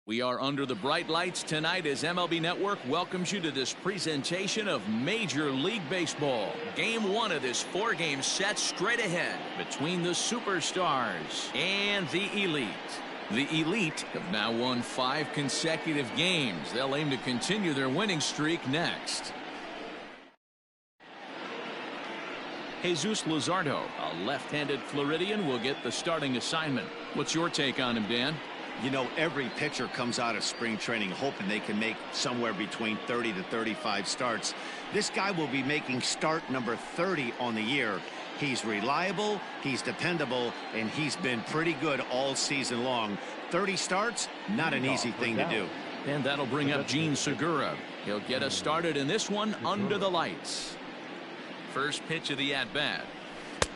We are under the bright lights tonight as MLB Network welcomes you to this presentation of Major League Baseball. Game 1 of this 4-game set straight ahead between the superstars and the elite. The elite have now won 5 consecutive games. They'll aim to continue their winning streak next. Jesus Luzardo, a left-handed Floridian, will get the starting assignment. What's your take on him, Dan? You know, every pitcher comes out of spring training hoping they can make somewhere between 30 to 35 starts. This guy will be making start number 30 on the year. He's reliable, he's dependable, and he's been pretty good all season long. 30 starts, not an easy thing to do. And that'll bring up Gene Segura. He'll get us started in this one under the lights. First pitch of the at-bat.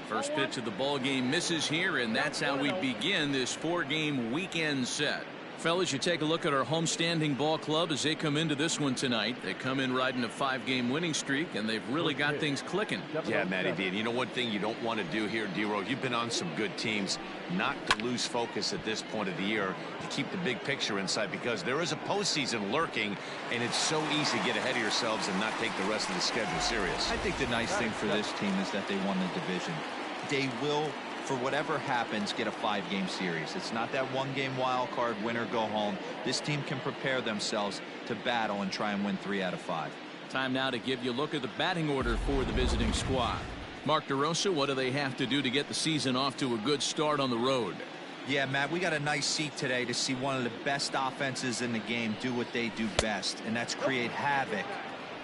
First pitch of the ball game misses here, and that's how we begin this 4-game weekend set. Fellas, you take a look at our homestanding ball club as they come into this one tonight. They come in riding a 5-game winning streak, and they've really got things clicking. Yeah, Matty D. And you know one thing you don't want to do here, D-Row, you've been on some good teams, not to lose focus at this point of the year, to keep the big picture in sight, because there is a postseason lurking, and it's so easy to get ahead of yourselves and not take the rest of the schedule serious. I think the nice thing for this team is that they won the division. They will, for whatever happens, get a 5-game series. It's not that 1-game wild card, win or go home. This team can prepare themselves to battle and try and win 3 out of 5. Time now to give you a look at the batting order for the visiting squad. Mark DeRosa, what do they have to do to get the season off to a good start on the road? Yeah, Matt, we got a nice seat today to see one of the best offenses in the game do what they do best, and that's create havoc.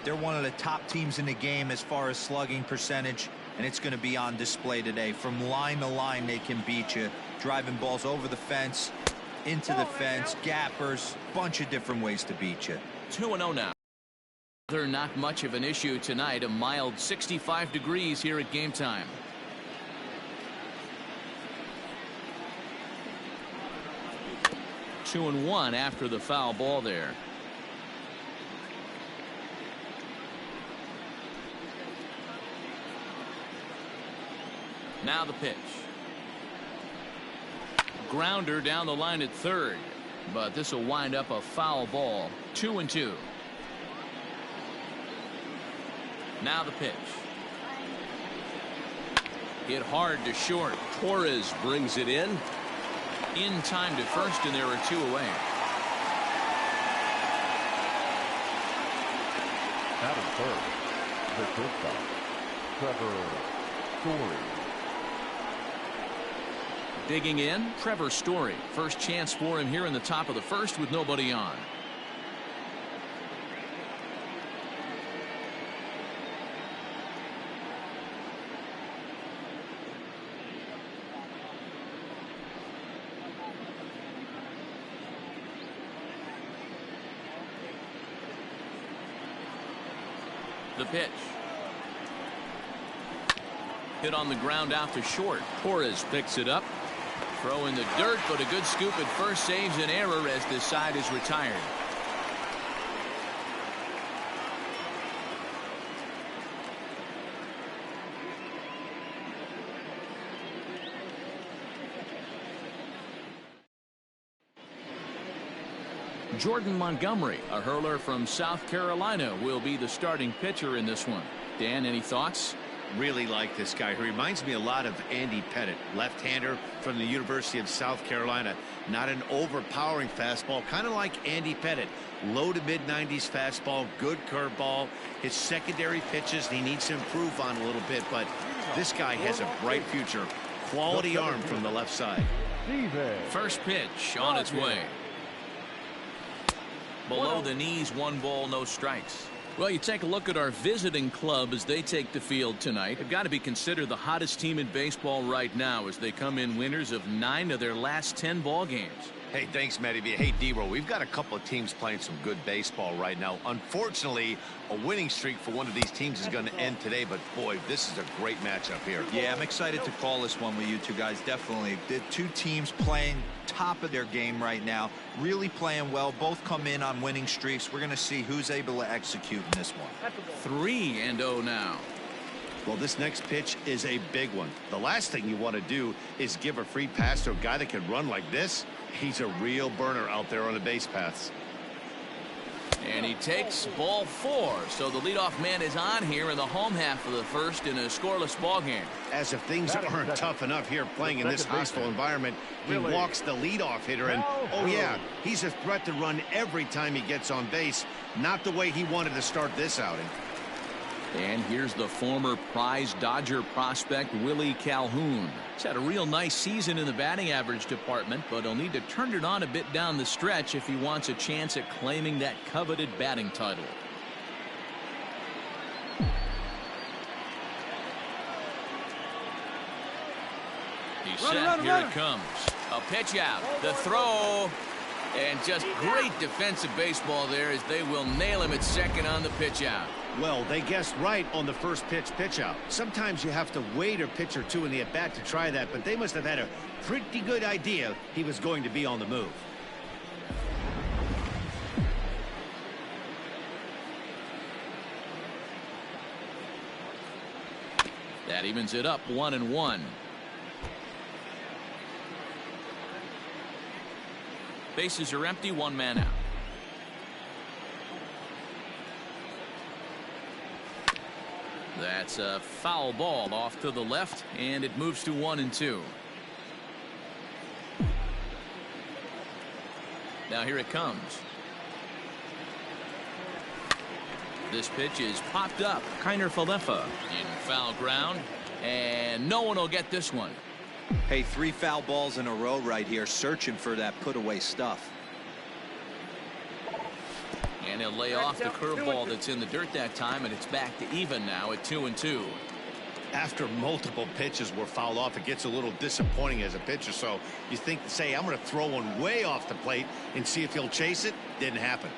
They're one of the top teams in the game as far as slugging percentage, and it's going to be on display today. From line to line, they can beat you, driving balls over the fence, into the fence, gappers, bunch of different ways to beat you. 2-0 now. They're not much of an issue tonight. A mild 65 degrees here at game time. Two and one after the foul ball there. Now the pitch. Grounder down the line at third, but this will wind up a foul ball. 2-2. Now the pitch. Hit hard to short. Torres brings it in time to first, and there are 2 away. Out of third, the shortstop, Glaber Torres. Digging in, Trevor Story. First chance for him here in the top of the first with nobody on. The pitch. Hit on the ground out to short. Torres picks it up. Throw in the dirt, but a good scoop at first saves an error as this side is retired. Jordan Montgomery, a hurler from South Carolina, will be the starting pitcher in this one. Dan, any thoughts? Really like this guy. He reminds me a lot of Andy Pettit, left-hander from the University of South Carolina. Not an overpowering fastball, kind of like Andy Pettit. Low to mid-90s fastball, good curveball. His secondary pitches he needs to improve on a little bit, but this guy has a bright future. Quality arm from the left side. First pitch on its way. Below the knees, 1 ball, no strikes. Well, you take a look at our visiting club as they take the field tonight. They've got to be considered the hottest team in baseball right now as they come in winners of 9 of their last 10 ball games. Hey, thanks, Matty B. Hey, D-Row, we've got a couple of teams playing some good baseball right now. Unfortunately, a winning streak for one of these teams is going to end today, but boy, this is a great matchup here. Yeah, I'm excited to call this one with you two guys. Definitely. The 2 teams playing top of their game right now, really playing well. Both come in on winning streaks. We're going to see who's able to execute in this one. 3-0 now. Well, this next pitch is a big one. The last thing you want to do is give a free pass to a guy that can run like this. He's a real burner out there on the base paths. And he takes ball 4. So the leadoff man is on here in the home half of the first in a scoreless ball game. As if things aren't tough enough here playing in this hostile environment, he walks the leadoff hitter, and oh yeah, he's a threat to run every time he gets on base. Not the way he wanted to start this outing. And here's the former prize Dodger prospect Willie Calhoun. He's had a real nice season in the batting average department, but he'll need to turn it on a bit down the stretch if he wants a chance at claiming that coveted batting title. He's set. Here it comes. A pitch out. The throw. And just great defensive baseball there as they will nail him at second on the pitch out. Well, they guessed right on the first pitch out. Sometimes you have to wait a pitch or two in the at-bat to try that, but they must have had a pretty good idea he was going to be on the move. That evens it up 1-1. Bases are empty, 1 man out. That's a foul ball off to the left, and it moves to 1-2. Now here it comes. This pitch is popped up. Kiner Falefa in foul ground, and no one will get this one. Hey, 3 foul balls in a row right here, searching for that put away stuff. And he'll lay off the curveball that's in the dirt that time, and it's back to even now at 2-2. After multiple pitches were fouled off, it gets a little disappointing as a pitcher. So you think to say, I'm going to throw one way off the plate and see if he'll chase it. Didn't happen.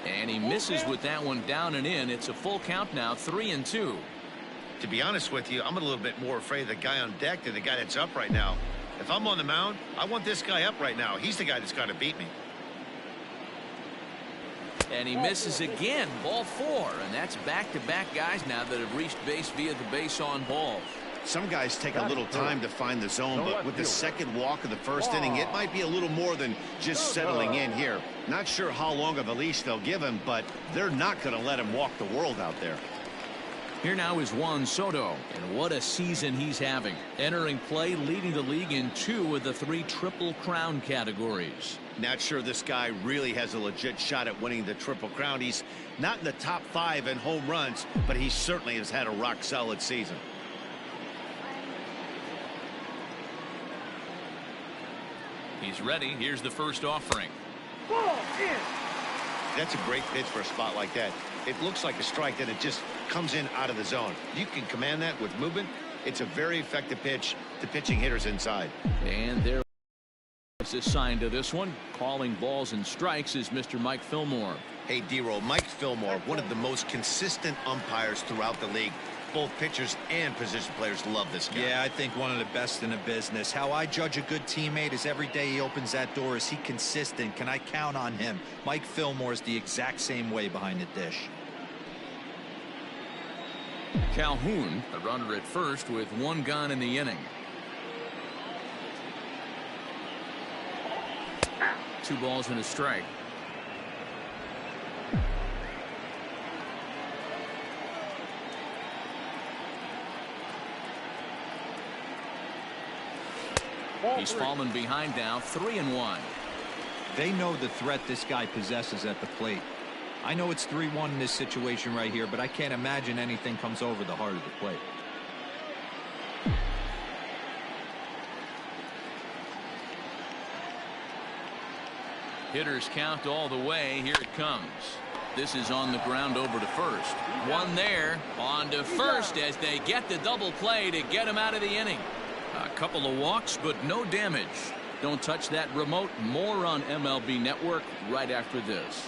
And he misses with that one down and in. It's a full count now, 3-2. To be honest with you, I'm a little bit more afraid of the guy on deck than the guy that's up right now. If I'm on the mound, I want this guy up right now. He's the guy that's got to beat me. And he misses again, ball 4, and that's back-to-back guys now that have reached base via the base on ball. Some guys take a little time to find the zone, but with the second walk of the first inning, it might be a little more than just settling in here. Not sure how long of a leash they'll give him, but they're not going to let him walk the world out there. Here now is Juan Soto, and what a season he's having. Entering play, leading the league in 2 of the 3 Triple Crown categories. Not sure this guy really has a legit shot at winning the Triple Crown. He's not in the top 5 in home runs, but he certainly has had a rock-solid season. He's ready. Here's the first offering. That's a great pitch for a spot like that. It looks like a strike that it just comes in out of the zone. You can command that with movement. It's a very effective pitch to pitching hitters inside. And there is a sign to this one. Calling balls and strikes is Mr. Mike Fillmore. Hey, D-Roll, Mike Fillmore, one of the most consistent umpires throughout the league. Both pitchers and position players love this guy. Yeah, I think one of the best in the business. How I judge a good teammate is every day he opens that door. Is he consistent? Can I count on him? Mike Fillmore is the exact same way behind the dish. Calhoun, a runner at first with 1 gone in the inning. 2 balls and a strike. He's fallen behind now, 3-1. They know the threat this guy possesses at the plate. I know it's 3-1 in this situation right here, but I can't imagine anything comes over the heart of the plate. Hitters count all the way. Here it comes. This is on the ground over to first. 1 there, on to first as they get the double play to get him out of the inning. A couple of walks, but no damage. Don't touch that remote. More on MLB Network right after this.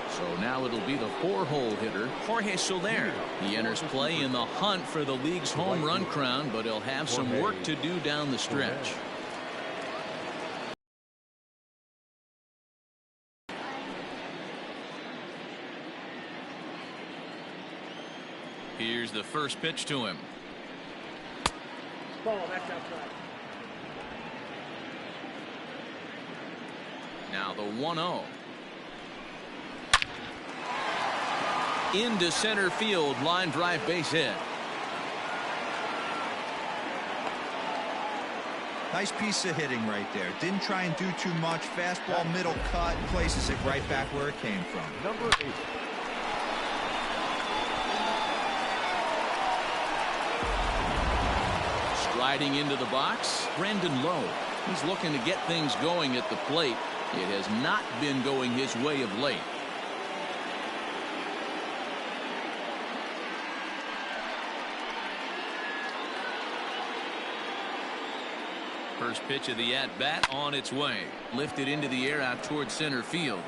So now it'll be the 4-hole hitter, Jorge Soler. He enters play in the hunt for the league's home run crown, but he'll have some work to do down the stretch. Here's the first pitch to him. Ball, that's outside. Now the 1-0. Into center field, line drive, base hit. Nice piece of hitting right there. Didn't try and do too much. Fastball, middle cut, places it right back where it came from. Number 8. Striding into the box, Brandon Lowe. He's looking to get things going at the plate. It has not been going his way of late. First pitch of the at-bat on its way. Lifted into the air out towards center field.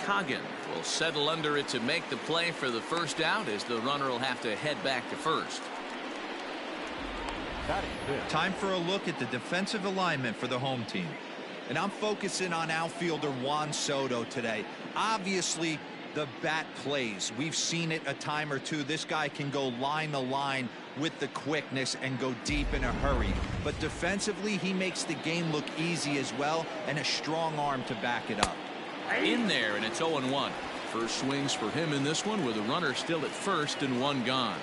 Coggin will settle under it to make the play for the first out, as the runner will have to head back to first. Time for a look at the defensive alignment for the home team. And I'm focusing on outfielder Juan Soto today. Obviously, the bat plays. We've seen it a time or two. This guy can go line to line with the quickness and go deep in a hurry. But defensively, he makes the game look easy as well, and a strong arm to back it up. In there, and it's 0-1. First swings for him in this one, with a runner still at first and one gone.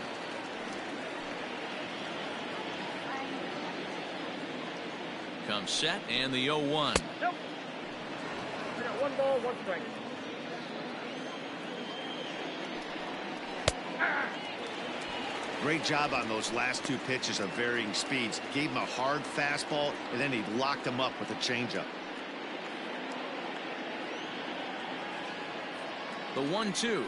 Comes set, and the 0-1. Nope. I got 1 ball, 1 strike. Great job on those last 2 pitches of varying speeds. Gave him a hard fastball, and then he locked him up with a changeup. The 1-2.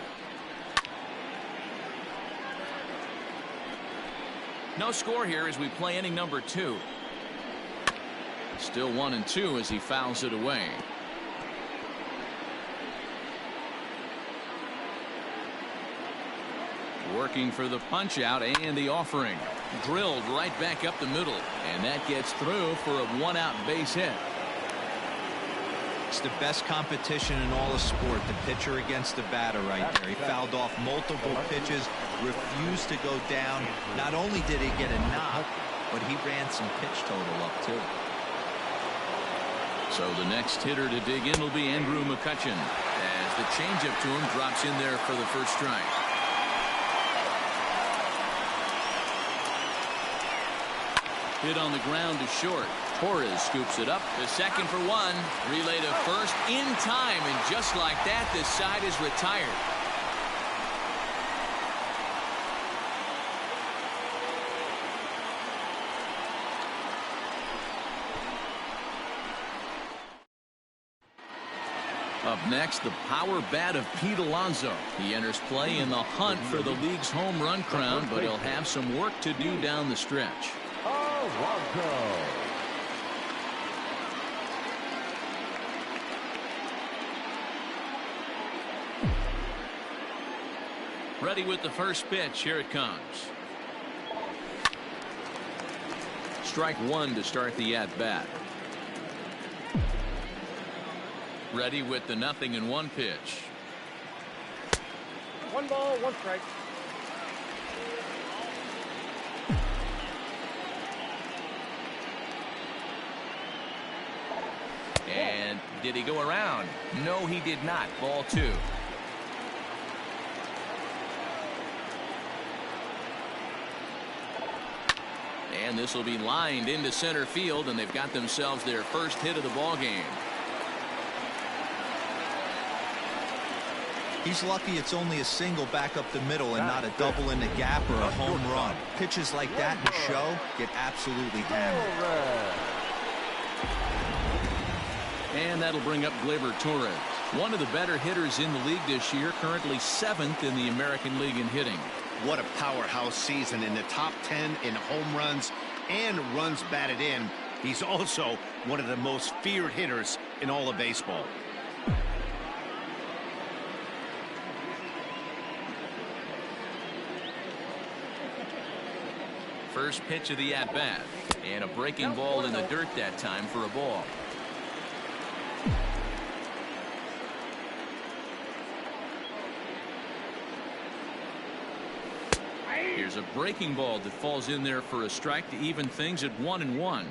No score here as we play inning number 2. Still 1-2 as he fouls it away. Working for the punch out and the offering. Drilled right back up the middle, and that gets through for a 1-out base hit. It's the best competition in all of sport, the pitcher against the batter right there. He fouled off multiple pitches, refused to go down. Not only did he get a knock, but he ran some pitch total up too. So the next hitter to dig in will be Andrew Mccutcheon, as the changeup to him drops in there for the first strike. Hit on the ground to short. Torres scoops it up to second for 1. Relay to first in time, and just like that, this side is retired. Up next, the power bat of Pete Alonso. He enters play in the hunt for the league's home run crown, but he'll have some work to do down the stretch. Alonzo. Ready with the first pitch. Here it comes. Strike 1 to start the at-bat. Ready with the 0-1 pitch. 1 ball, 1 strike. And did he go around? No, he did not. Ball 2. And this will be lined into center field, and they've got themselves their first hit of the ball game. He's lucky it's only a single back up the middle and not a double in the gap or a home run. Pitches like that in the show get absolutely hammered. And that'll bring up Glaber Torres, one of the better hitters in the league this year, currently 7th in the American League in hitting. What a powerhouse season, in the top 10 in home runs and runs batted in. He's also one of the most feared hitters in all of baseball. First pitch of the at-bat, and a breaking ball in the dirt that time for a ball. There's a breaking ball that falls in there for a strike to even things at 1-1.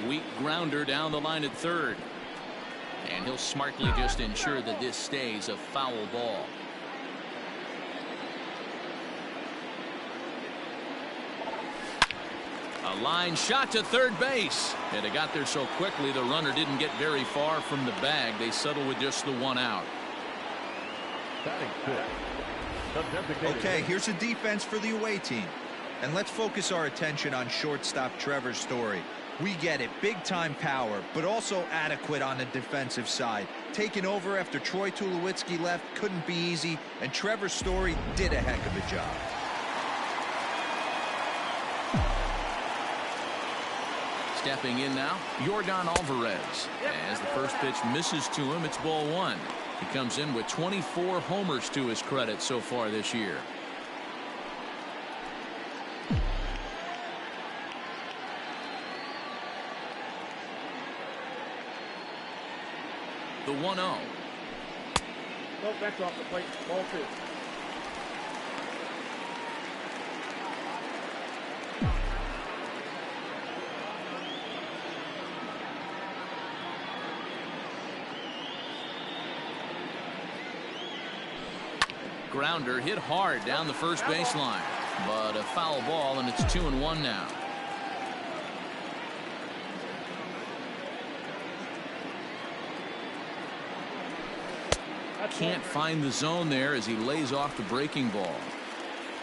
Weak grounder down the line at third. And he'll smartly just ensure that this stays a foul ball. A line shot to third base. And it got there so quickly the runner didn't get very far from the bag. They settle with just the one out. Okay, here's a defense for the away team. And let's focus our attention on shortstop Trevor Story. We get it, big time power, but also adequate on the defensive side. Taking over after Troy Tulowitzki left couldn't be easy, and Trevor Story did a heck of a job. Stepping in now, Yordan Alvarez. As the first pitch misses to him, it's ball one. He comes in with 24 homers to his credit so far this year. The 1-0. Nope, that's off the plate. Ball two. Grounder hit hard down the first baseline, but a foul ball, and it's 2-1 now. Can't find the zone there as he lays off the breaking ball.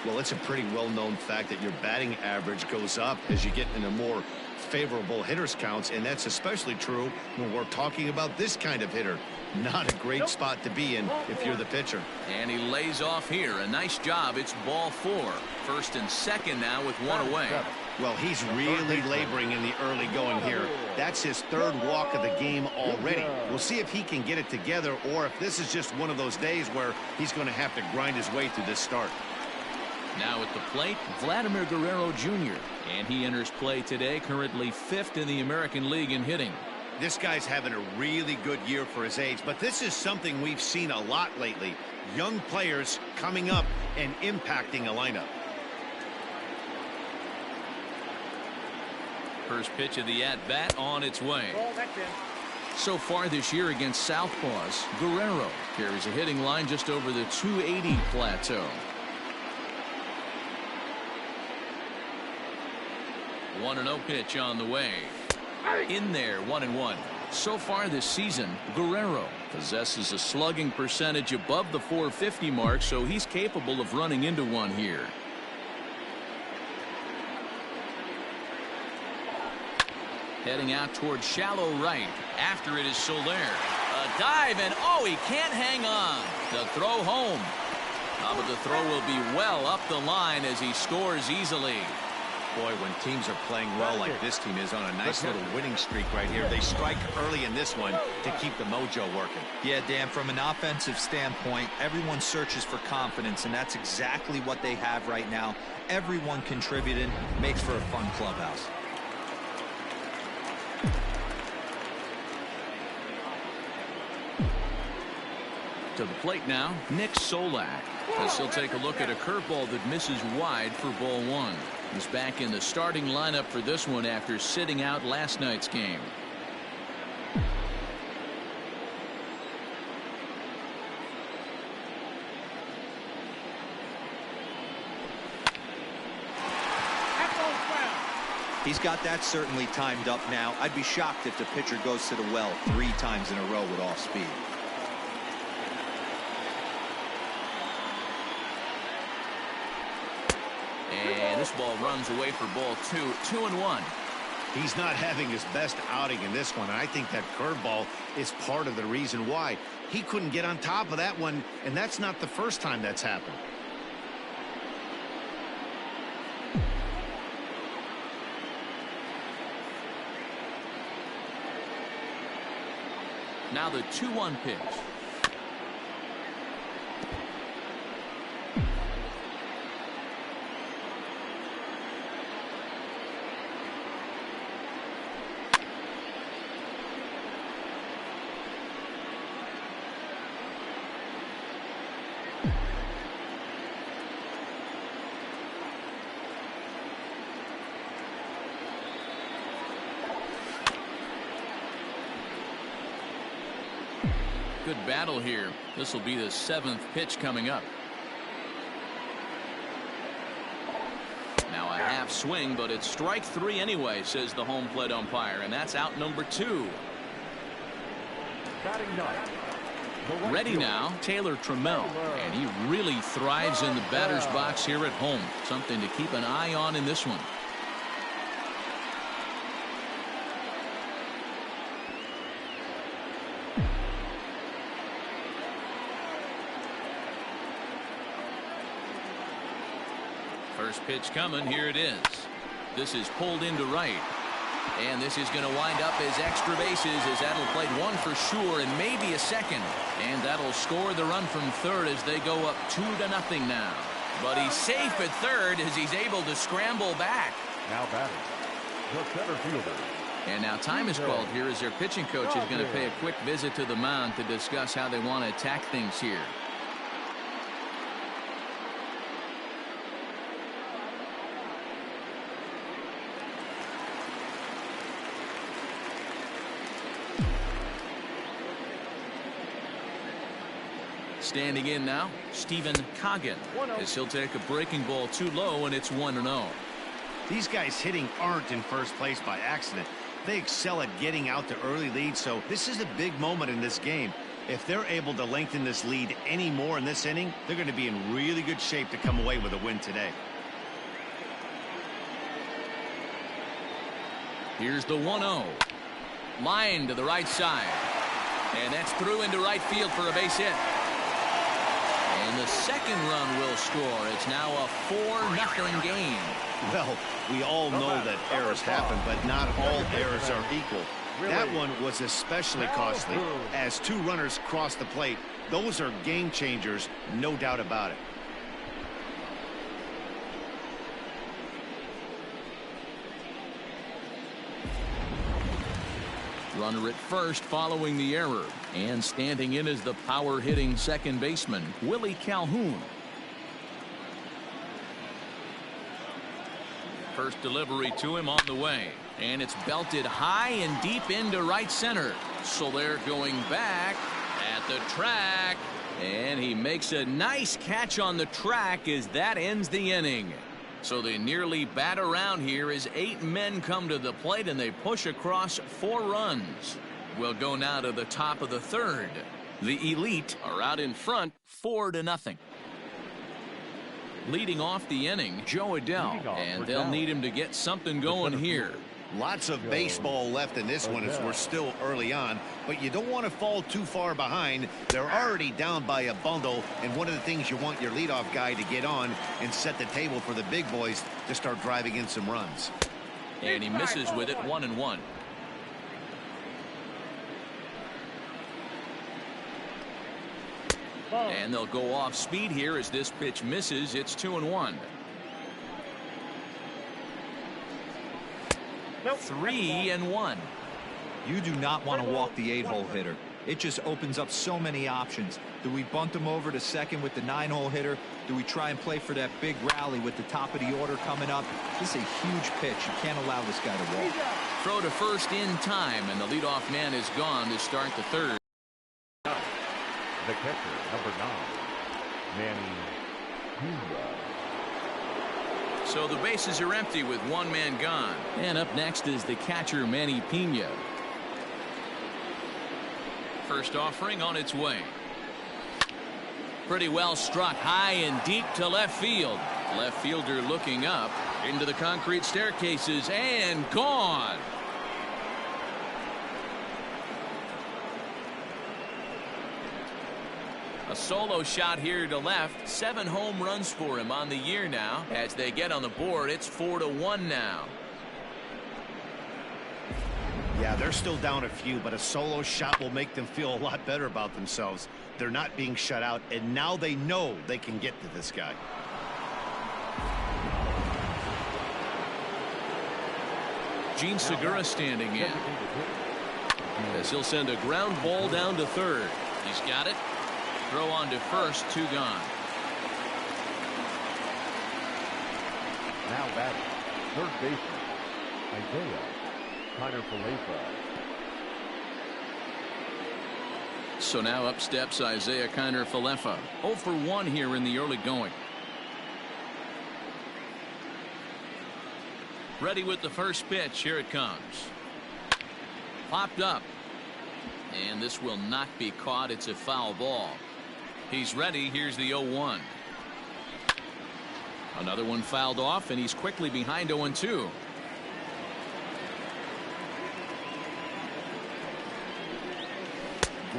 Well, it's a pretty well-known fact that your batting average goes up as you get into more favorable hitters counts, and that's especially true when we're talking about this kind of hitter. Not a great spot to be in if you're the pitcher. And he lays off here. A nice job. It's ball four. First and second now with one away. Well, he's really laboring in the early going here. That's his third walk of the game already. We'll see if he can get it together or if this is just one of those days where he's going to have to grind his way through this start. Now at the plate, Vladimir Guerrero Jr. And he enters play today, currently 5th in the American League in hitting. This guy's having a really good year for his age, but this is something we've seen a lot lately. Young players coming up and impacting a lineup. First pitch of the at-bat on its way. So far this year against Southpaws, Guerrero carries a hitting line just over the 280 plateau. 1-0 pitch on the way. In there, 1-1. So far this season, Guerrero possesses a slugging percentage above the .450 mark, so he's capable of running into one here. Heading out towards shallow right. After it is Soler. A dive, and oh, he can't hang on. The throw home. But the throw will be well up the line as he scores easily. Boy, when teams are playing well like this team is on a nice little winning streak right here, they strike early in this one to keep the mojo working. Yeah, Dan, from an offensive standpoint, everyone searches for confidence, and that's exactly what they have right now. Everyone contributing makes for a fun clubhouse. To the plate now, Nick Solak. As he'll take a look at a curveball that misses wide for ball one. He's back in the starting lineup for this one after sitting out last night's game. He's got that certainly timed up now. I'd be shocked if the pitcher goes to the well 3 times in a row with off speed. And this ball runs away for ball two. 2-1. He's not having his best outing in this one. And I think that curveball is part of the reason why. He couldn't get on top of that one, and that's not the first time that's happened. Now the 2-1 pitch. Good battle here. This will be the 7th pitch coming up. Now a half swing, but it's strike 3 anyway, says the home plate umpire, and that's out number 2. Ready now, Taylor Trammell, and he really thrives in the batter's box here at home. Something to keep an eye on in this one. First pitch coming. Here it is. This is pulled into right. And this is going to wind up as extra bases, as that'll play one for sure and maybe a second. And that'll score the run from third as they go up 2-0 now. But he's safe at third as he's able to scramble back. Now batting, the center fielder. And now time is called here as their pitching coach is going to pay a quick visit to the mound to discuss how they want to attack things here. Standing in now, Stephen Coggin, as he'll take a breaking ball too low, and it's 1-0. These guys hitting aren't in first place by accident. They excel at getting out to early leads, so this is a big moment in this game. If they're able to lengthen this lead any more in this inning, they're going to be in really good shape to come away with a win today. Here's the 1-0. Line to the right side. And that's through into right field for a base hit. And the second run will score. It's now a 4-0 game. Well, we all know that errors happen, but not all errors are equal. That one was especially costly. As 2 runners cross the plate, those are game changers, no doubt about it. Runner at first following the error, and standing in is the power hitting second baseman Willie Calhoun. First delivery to him on the way, and it's belted high and deep into right center. Soler going back at the track, and he makes a nice catch on the track as that ends the inning. So they nearly bat around here as 8 men come to the plate and they push across 4 runs. We'll go now to the top of the 3rd. The Elite are out in front 4-0. Leading off the inning, Joe Adell, and they'll need him to get something going here. Lots of baseball left in this one as we're still early on, but you don't want to fall too far behind. They're already down by a bundle, and one of the things you want your leadoff guy to get on and set the table for the big boys to start driving in some runs. And he misses with it, 1-1. And they'll go off speed here as this pitch misses. It's 2-1. 3-1. You do not want to walk the 8-hole hitter. It just opens up so many options. Do we bunt him over to second with the 9-hole hitter? Do we try and play for that big rally with the top of the order coming up? This is a huge pitch. You can't allow this guy to walk. Throw to first in time, and the leadoff man is gone to start the 3rd. The catcher, number 9, Manny Pena. So the bases are empty with 1 man gone. And up next is the catcher, Manny Pena. First offering on its way. Pretty well struck high and deep to left field. Left fielder looking up into the concrete staircases and gone. A solo shot here to left. 7 home runs for him on the year now. As they get on the board, it's 4-1 now. Yeah, they're still down a few, but a solo shot will make them feel a lot better about themselves. They're not being shut out, and now they know they can get to this guy. Gene Segura standing in, as he'll send a ground ball down to 3rd. He's got it. Throw on to first, 2 gone. Now batting, third baseman, Isaiah Kiner-Falefa. So now up steps Isaiah Kiner-Falefa. 0 for 1 here in the early going. Ready with the first pitch. Here it comes. Popped up. And this will not be caught. It's a foul ball. He's ready. Here's the 0-1. Another one fouled off, and he's quickly behind 0-2.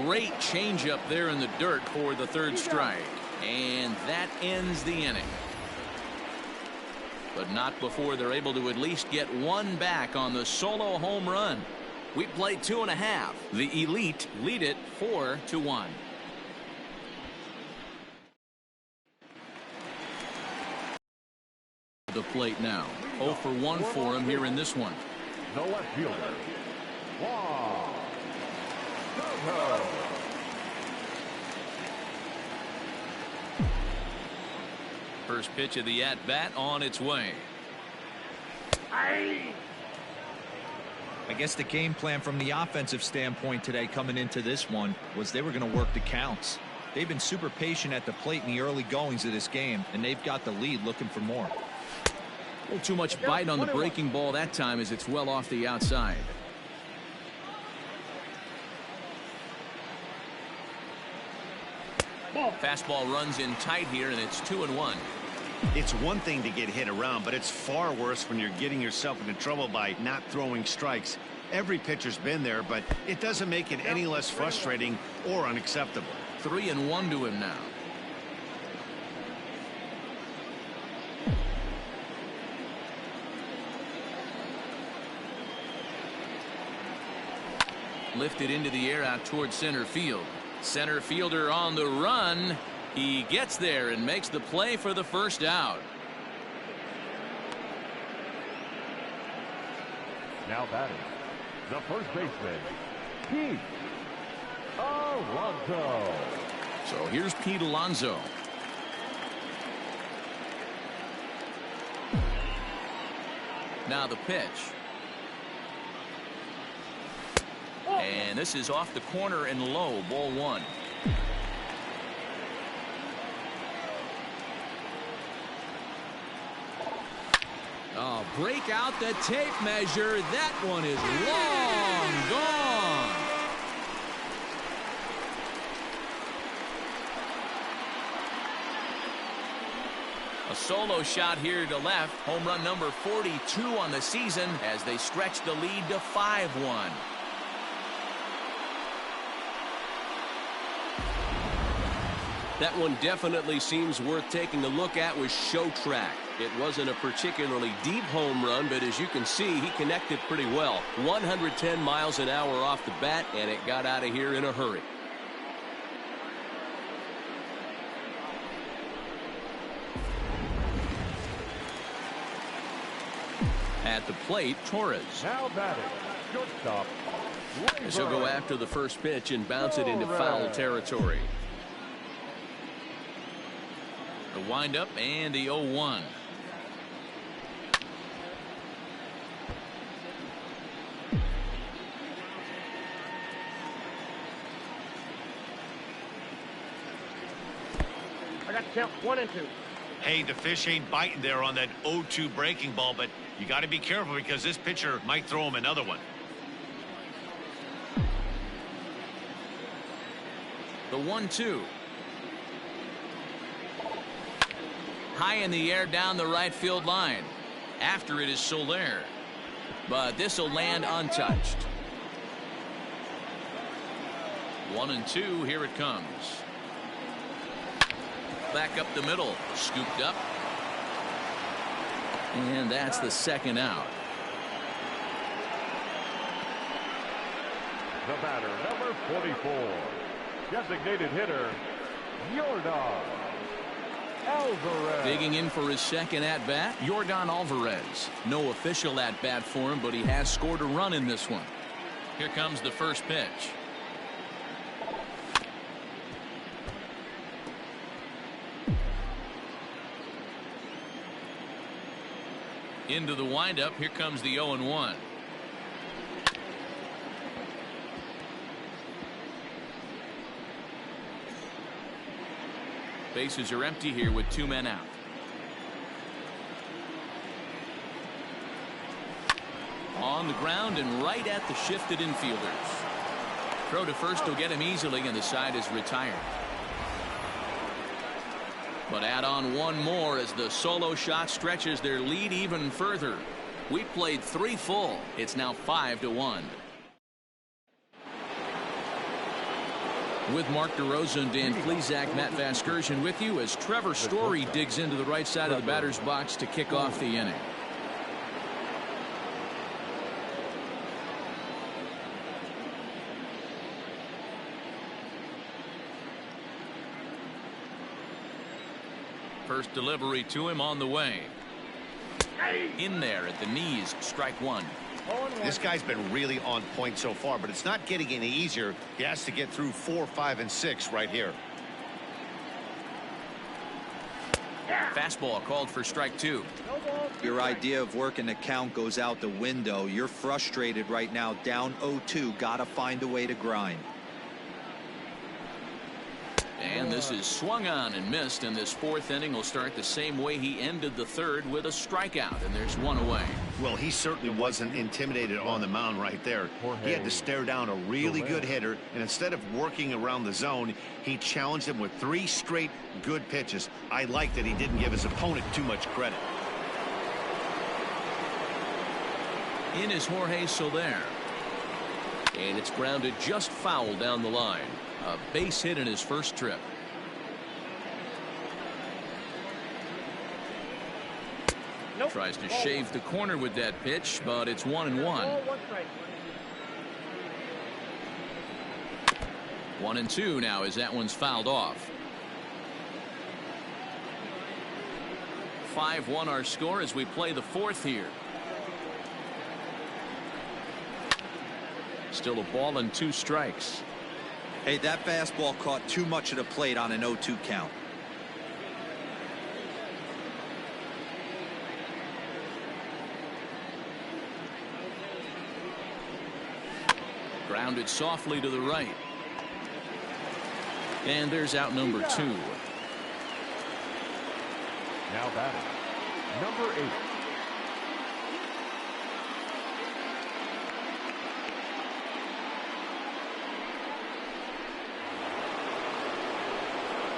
Great changeup there in the dirt for the third strike. And that ends the inning. But not before they're able to at least get one back on the solo home run. We played 2.5. The Elite lead it 4-1. The plate now. 0 for 1 for him here in this one. The left fielder, Juan Soto. First pitch of the at-bat on its way. I guess the game plan from the offensive standpoint today coming into this one was they were going to work the counts. They've been super patient at the plate in the early goings of this game, and they've got the lead looking for more. A little too much bite on the breaking ball that time as it's well off the outside. Fastball runs in tight here, and it's 2-1. It's one thing to get hit around, but it's far worse when you're getting yourself into trouble by not throwing strikes. Every pitcher's been there, but it doesn't make it any less frustrating or unacceptable. 3-1 to him now. Lifted into the air out towards center field. Center fielder on the run. He gets there and makes the play for the first out. Now batting, the first baseman, Pete Alonzo. So here's Pete Alonso. Now the pitch. And this is off the corner and low. Ball 1. Oh, break out the tape measure. That one is long gone. A solo shot here to left. Home run number 42 on the season as they stretch the lead to 5-1. That one definitely seems worth taking a look at with Show Track. It wasn't a particularly deep home run, but as you can see, he connected pretty well. 110 miles an hour off the bat, and it got out of here in a hurry. At the plate, Torres. Now batting, shortstop, As he'll go after the first pitch and bounce it into foul territory. The windup and the 0-1. I got count 1 and 2. Hey, the fish ain't biting there on that 0-2 breaking ball, but you got to be careful because this pitcher might throw him another one. The 1-2. High in the air down the right field line. After it is Soler. But this will land untouched. 1-2. Here it comes. Back up the middle. Scooped up. And that's the second out. The batter, number 44, designated hitter, Yordan Alvarez. Digging in for his second at-bat, Yordan Alvarez. No official at-bat for him, but he has scored a run in this one. Here comes the first pitch. Into the windup. Here comes the 0-1. Bases are empty here with 2 men out. On the ground and right at the shifted infielders. Throw to first will get him easily, and the side is retired. But add on one more as the solo shot stretches their lead even further. We played 3 full. It's now 5-1. With Mark DeRosa and Dan Plesac, Matt Vasgersian with you as Trevor Story digs into the right side of the batter's box to kick off the inning. First delivery to him on the way. In there at the knees, strike 1. This guy's been really on point so far, but it's not getting any easier. He has to get through 4, 5, and 6 right here. Fastball called for strike 2. Your idea of working the count goes out the window. You're frustrated right now, down 0-2. Got to find a way to grind. And this is swung on and missed, and this 4th inning will start the same way he ended the 3rd, with a strikeout, and there's 1 away. Well, he certainly wasn't intimidated on the mound right there. He had to stare down a really good hitter, and instead of working around the zone, he challenged him with 3 straight good pitches. I like that he didn't give his opponent too much credit. In is Jorge Soler. And it's grounded just foul down the line. A base hit in his first trip. Tries to shave the corner with that pitch, but it's 1-1. 1-2 now as that one's fouled off. 5-1 our score as we play the 4th here. Still a ball and 2 strikes. Hey, that fastball caught too much of the plate on an 0-2 count. Grounded softly to the right. And there's out number 2. Now batting, number 8.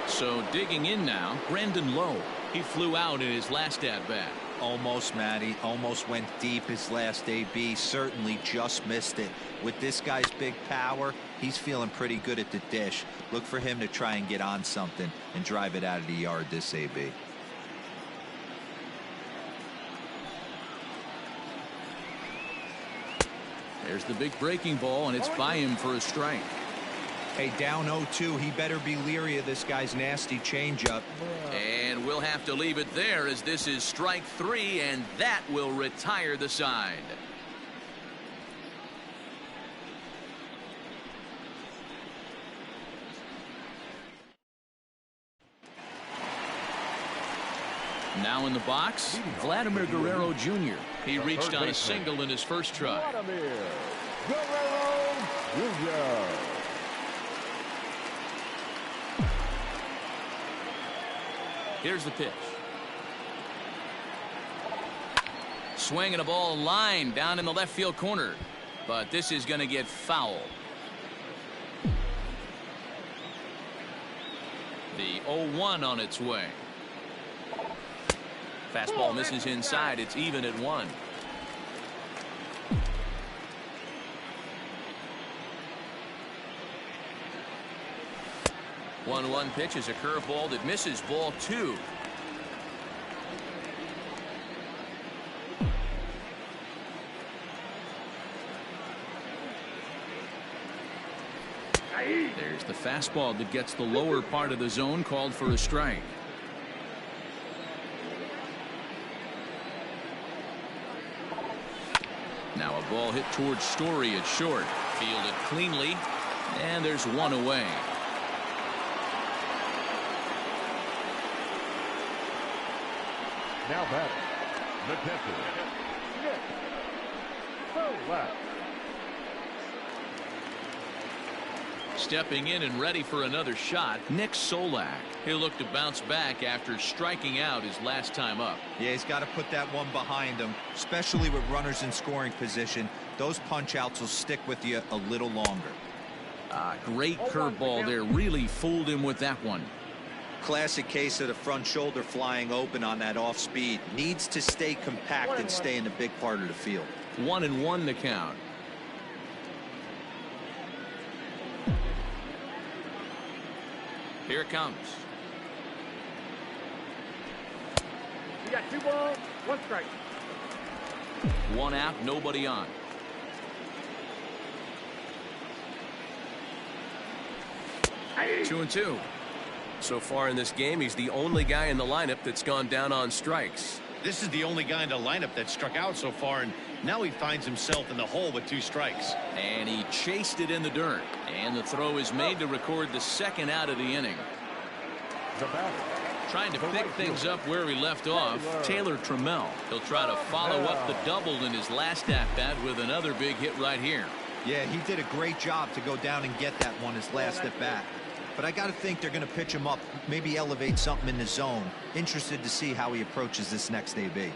So digging in now, Brandon Lowe. He flew out in his last at-bat. Almost, Matty. Almost went deep his last AB. Certainly just missed it. With this guy's big power, he's feeling pretty good at the dish. Look for him to try and get on something and drive it out of the yard this AB. There's the big breaking ball, and it's by him for a strike. Hey, down 0-2, he better be leery of this guy's nasty changeup. And we'll have to leave it there as this is strike 3, and that will retire the side. Now in the box, Vladimir Guerrero Jr. He reached on a single in his first try. Vladimir Guerrero Jr. Here's the pitch. Swinging a ball line down in the left field corner. But this is going to get foul. The 0-1 on its way. Fastball misses inside. It's even at 1. One pitch is a curveball that misses, ball 2. There's the fastball that gets the lower part of the zone, called for a strike. Now a ball hit towards Story at short. Fielded cleanly, and there's 1 away. Now batting, The catcher, Nick Solak. Stepping in and ready for another shot, Nick Solak. He'll look to bounce back after striking out his last time up. Yeah, he's got to put that one behind him, especially with runners in scoring position. Those punch outs will stick with you a little longer. Great curveball there. Really fooled him with that one. Classic case of the front shoulder flying open on that off speed. Needs to stay compact and stay in the big part of the field. 1-1 to count. Here it comes. You got 2 balls, 1 strike. 1 out, nobody on. Hey. 2-2. So far in this game, he's the only guy in the lineup that's gone down on strikes. This is the only guy in the lineup that struck out so far, and now he finds himself in the hole with 2 strikes. And he chased it in the dirt. And the throw is made to record the second out of the inning. The batter, Trying to pick things up where he left off, Taylor Trammell. He'll try to follow up the double in his last at-bat with another big hit right here. Yeah, he did a great job to go down and get that one his last at bat. But I got to think they're going to pitch him up, maybe elevate something in the zone. Interested to see how he approaches this next AB.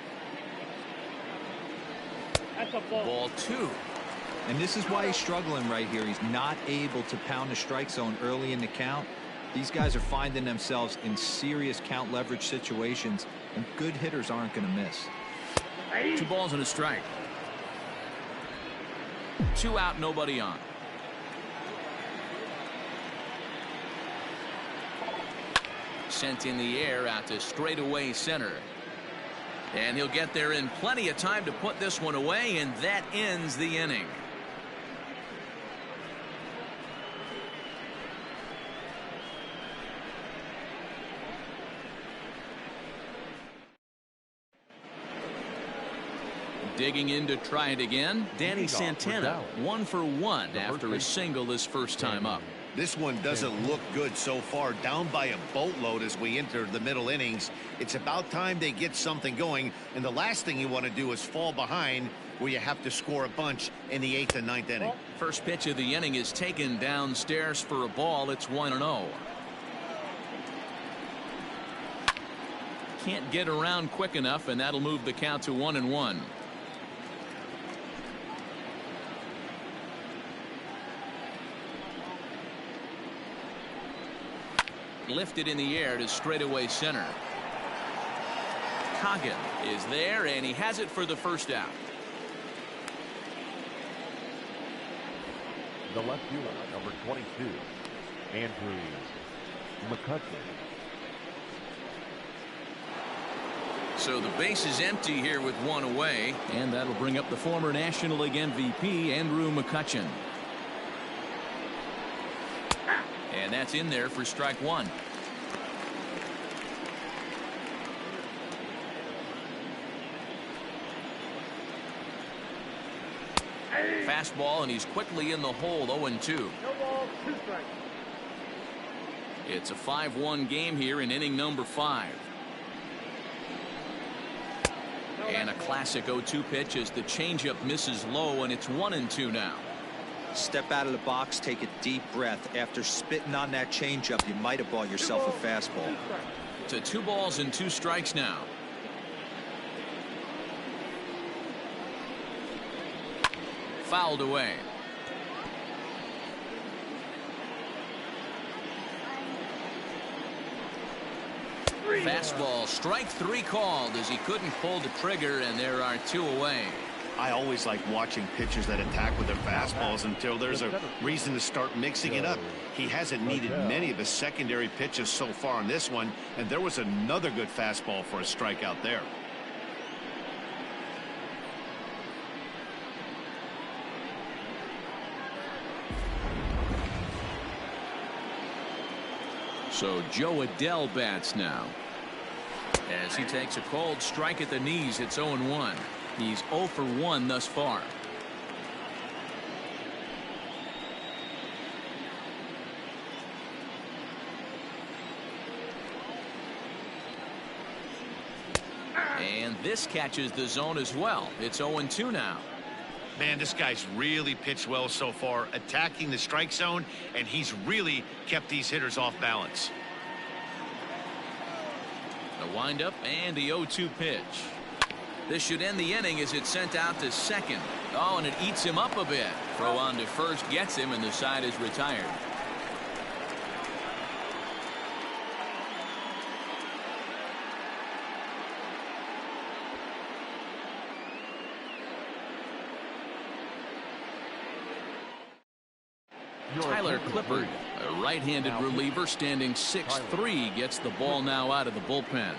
That's a ball. Ball 2. And this is why he's struggling right here. He's not able to pound the strike zone early in the count. These guys are finding themselves in serious count leverage situations, and good hitters aren't going to miss. 2 balls and a strike. 2 out, nobody on. Sent in the air out to straightaway center. And he'll get there in plenty of time to put this one away, and that ends the inning. Digging in to try it again, Danny Santana, 1 for 1 after a single his first time up. This one doesn't look good so far, down by a boatload as we enter the middle innings. It's about time they get something going, and the last thing you want to do is fall behind where you have to score a bunch in the 8th and 9th inning. First pitch of the inning is taken downstairs for a ball. It's 1-0. Can't get around quick enough, and that'll move the count to 1-1. Lifted in the air to straightaway center. Coggin is there, and he has it for the first out. the left fielder, number 22, Andrew Mccutcheon. So the base is empty here with one away, and that'll bring up the former National League MVP, Andrew Mccutcheon. And that's in there for strike one. Fastball, and he's quickly in the hole, 0-2. No ball, 2 strikes. It's a 5-1 game here in inning number 5. And a classic 0-2 pitch as the changeup misses low, and it's 1-2 now. Step out of the box, take a deep breath. After spitting on that changeup, you might have bought yourself a fastball. To 2 balls and 2 strikes now. Fouled away. Fastball, strike 3 called as he couldn't pull the trigger, and there are 2 away. I always like watching pitchers that attack with their fastballs until there's a reason to start mixing it up. He hasn't needed many of his secondary pitches so far on this one, and there was another good fastball for a strikeout there. So Joe Adele bats now. As he takes a cold strike at the knees, it's 0-1. He's 0 for 1 thus far. And this catches the zone as well. It's 0-2 now. Man, this guy's really pitched well so far, attacking the strike zone, and he's really kept these hitters off balance. The windup and the 0-2 pitch. This should end the inning as it's sent out to second. Oh, and it eats him up a bit. Throw on to first gets him, and the side is retired. Tyler Clippard, a right-handed reliever standing 6'3", gets the ball now out of the bullpen.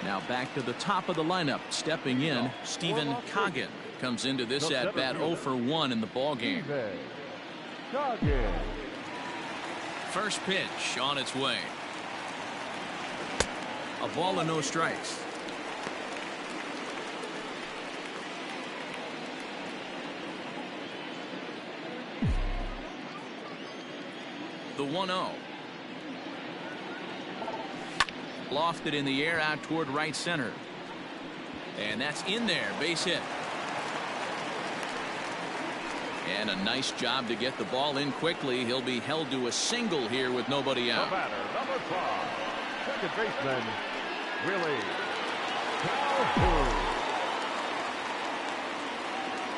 Now back to the top of the lineup. Stepping in, Stephen Coggin comes into this at-bat 0 for 1 in the ballgame. First pitch on its way. A ball and no strikes. The 1-0. Lofted in the air out toward right center. And that's in there. Base hit. And a nice job to get the ball in quickly. He'll be held to a single here with nobody out. The batter, number 5, second baseman, Willie Calhoun.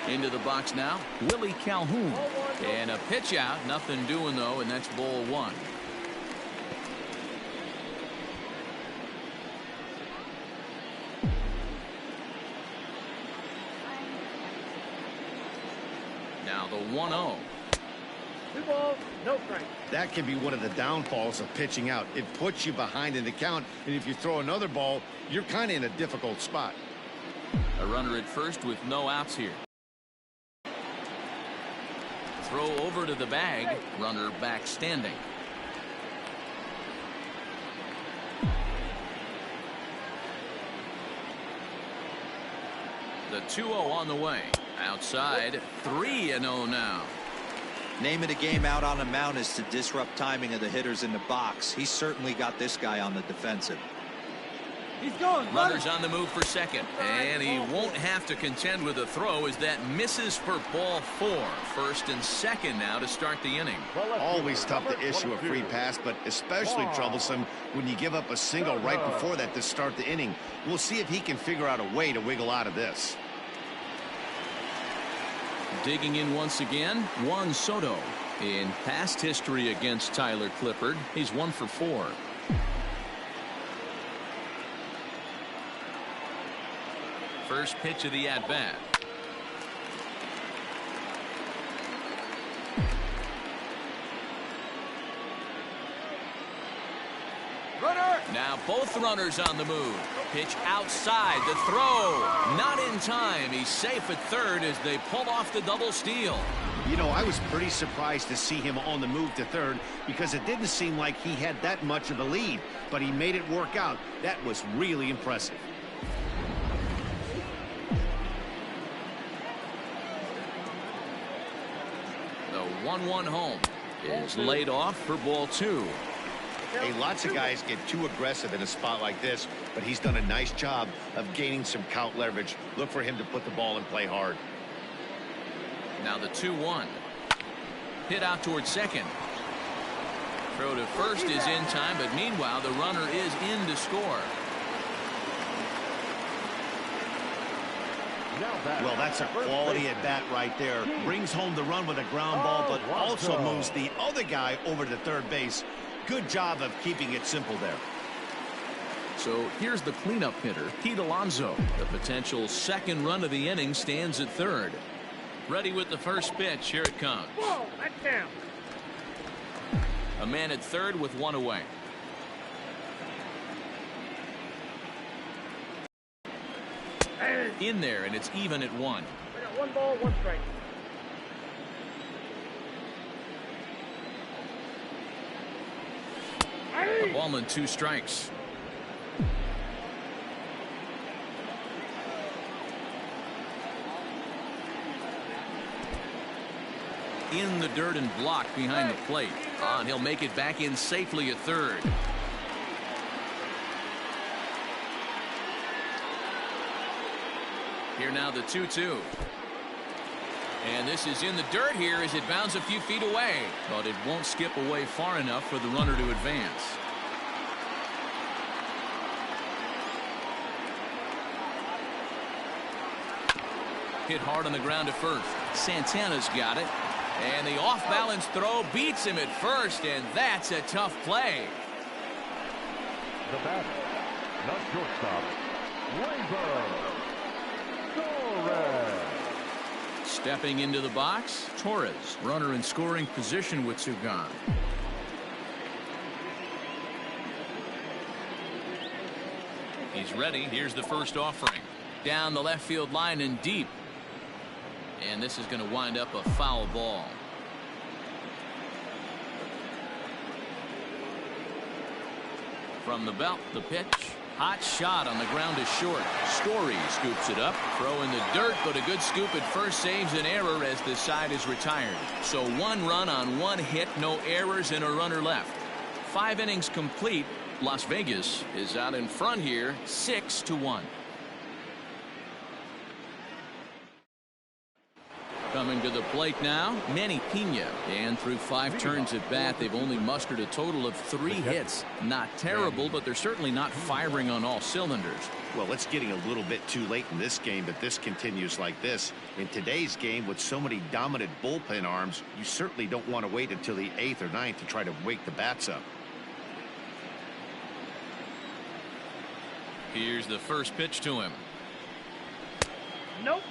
Into the box now, Willie Calhoun. And a pitch out. Nothing doing, though, and that's ball 1. Now the 1-0. 2 balls, no strikes. That can be one of the downfalls of pitching out. It puts you behind in the count, and if you throw another ball, you're kind of in a difficult spot. A runner at first with no outs here. Throw over to the bag. Runner back standing. The 2-0 on the way. Outside, 3-0 now. Name of the game out on the mound is to disrupt timing of the hitters in the box. He's certainly got this guy on the defensive. He's going. Runners on the move for second. And he won't have to contend with a throw as that misses for ball 4. First and second now to start the inning. Always tough to issue a free pass, but especially troublesome when you give up a single right before that to start the inning. We'll see if he can figure out a way to wiggle out of this. Digging in once again, Juan Soto. In past history against Tyler Clippard, he's 1 for 4. First pitch of the at-bat. Runner. Now both runners on the move. Pitch outside. The throw. Not in time. He's safe at third as they pull off the double steal. You know, I was pretty surprised to see him on the move to third because it didn't seem like he had that much of a lead, but he made it work out. That was really impressive. The 1-1 home is laid off for ball 2. Hey, lots of guys get too aggressive in a spot like this, but he's done a nice job of gaining some count leverage. Look for him to put the ball and play hard. Now the 2-1. Hit out toward second. Throw to first is in time, but meanwhile the runner is in to score. Well, that's a quality at bat right there. Brings home the run with a ground ball, but also moves the other guy over to third base. Good job of keeping it simple there. So here's the cleanup hitter, Pete Alonzo. The potential second run of the inning stands at third. Ready with the first pitch. Here it comes. Whoa, that's down. A man at third with 1 away. In there, and it's even at 1. We got 1 ball, 1 strike. A ball and 2 strikes. in the dirt and blocked behind the plate. And he'll make it back in safely at third. Here now the 2-2. And this is in the dirt here as it bounds a few feet away. But it won't skip away far enough for the runner to advance. Hit hard on the ground at first. Santana's got it. And the off-balance throw beats him at first, and that's a tough play. The batter, not shortstop, Glaber Torres. Stepping into the box, Torres, runner in scoring position with two gone. He's ready. Here's the first offering. Down the left field line and deep. And this is going to wind up a foul ball. From the belt, the pitch. Hot shot on the ground is short. Story scoops it up. Throw in the dirt, but a good scoop at first saves an error as the side is retired. So 1 run on 1 hit, no errors, and a runner left. 5 innings complete. Las Vegas is out in front here, 6-1. Coming to the plate now, Manny Pena. And through 5 turns at bat, they've only mustered a total of 3 hits. Not terrible, but they're certainly not firing on all cylinders. Well, it's getting a little bit too late in this game, but this continues like this. In today's game, with so many dominant bullpen arms, you certainly don't want to wait until the 8th or 9th to try to wake the bats up. Here's the first pitch to him. Nope.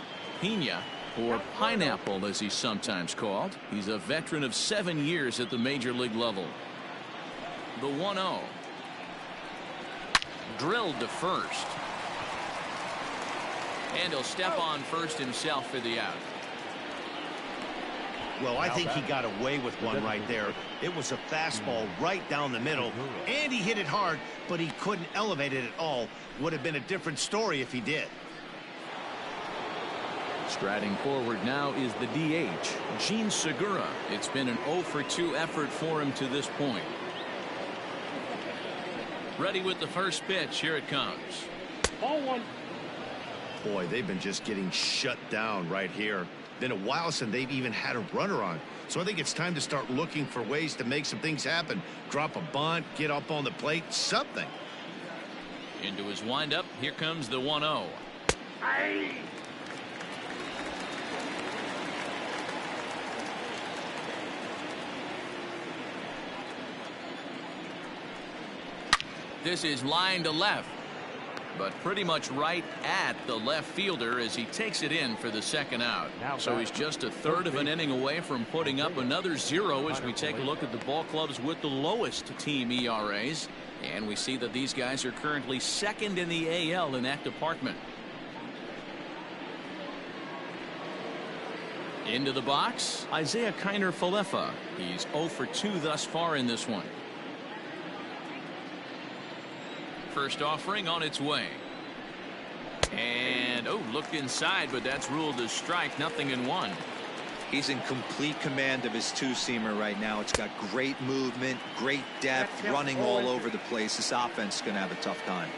Pena, or Pineapple as he's sometimes called. He's a veteran of 7 years at the major league level. The 1-0. Drilled to first. And he'll step on first himself for the out. Well, I think he got away with one right there. It was a fastball right down the middle, and he hit it hard, but he couldn't elevate it at all. Would have been a different story if he did. Striding forward now is the DH, Jean Segura. It's been an 0-for-2 effort for him to this point. Ready with the first pitch. Here it comes. Ball 1. Boy, they've been just getting shut down right here. Been a while since they've even had a runner on. So I think it's time to start looking for ways to make some things happen. Drop a bunt, get up on the plate, something. Into his windup. Here comes the 1-0. Aye. This is line to left, but pretty much right at the left fielder as he takes it in for the second out. So he's just a third of an inning away from putting up another 0 as we take a look at the ball clubs with the lowest team ERAs. And we see that these guys are currently second in the AL in that department. Into the box, Isaiah Kiner-Falefa. He's 0-for-2 thus far in this one. First offering on its way. And looked inside, but that's ruled a strike. Nothing in 1. He's in complete command of his 2-seamer right now. It's got great movement, great depth, running all over the place. This offense is going to have a tough time.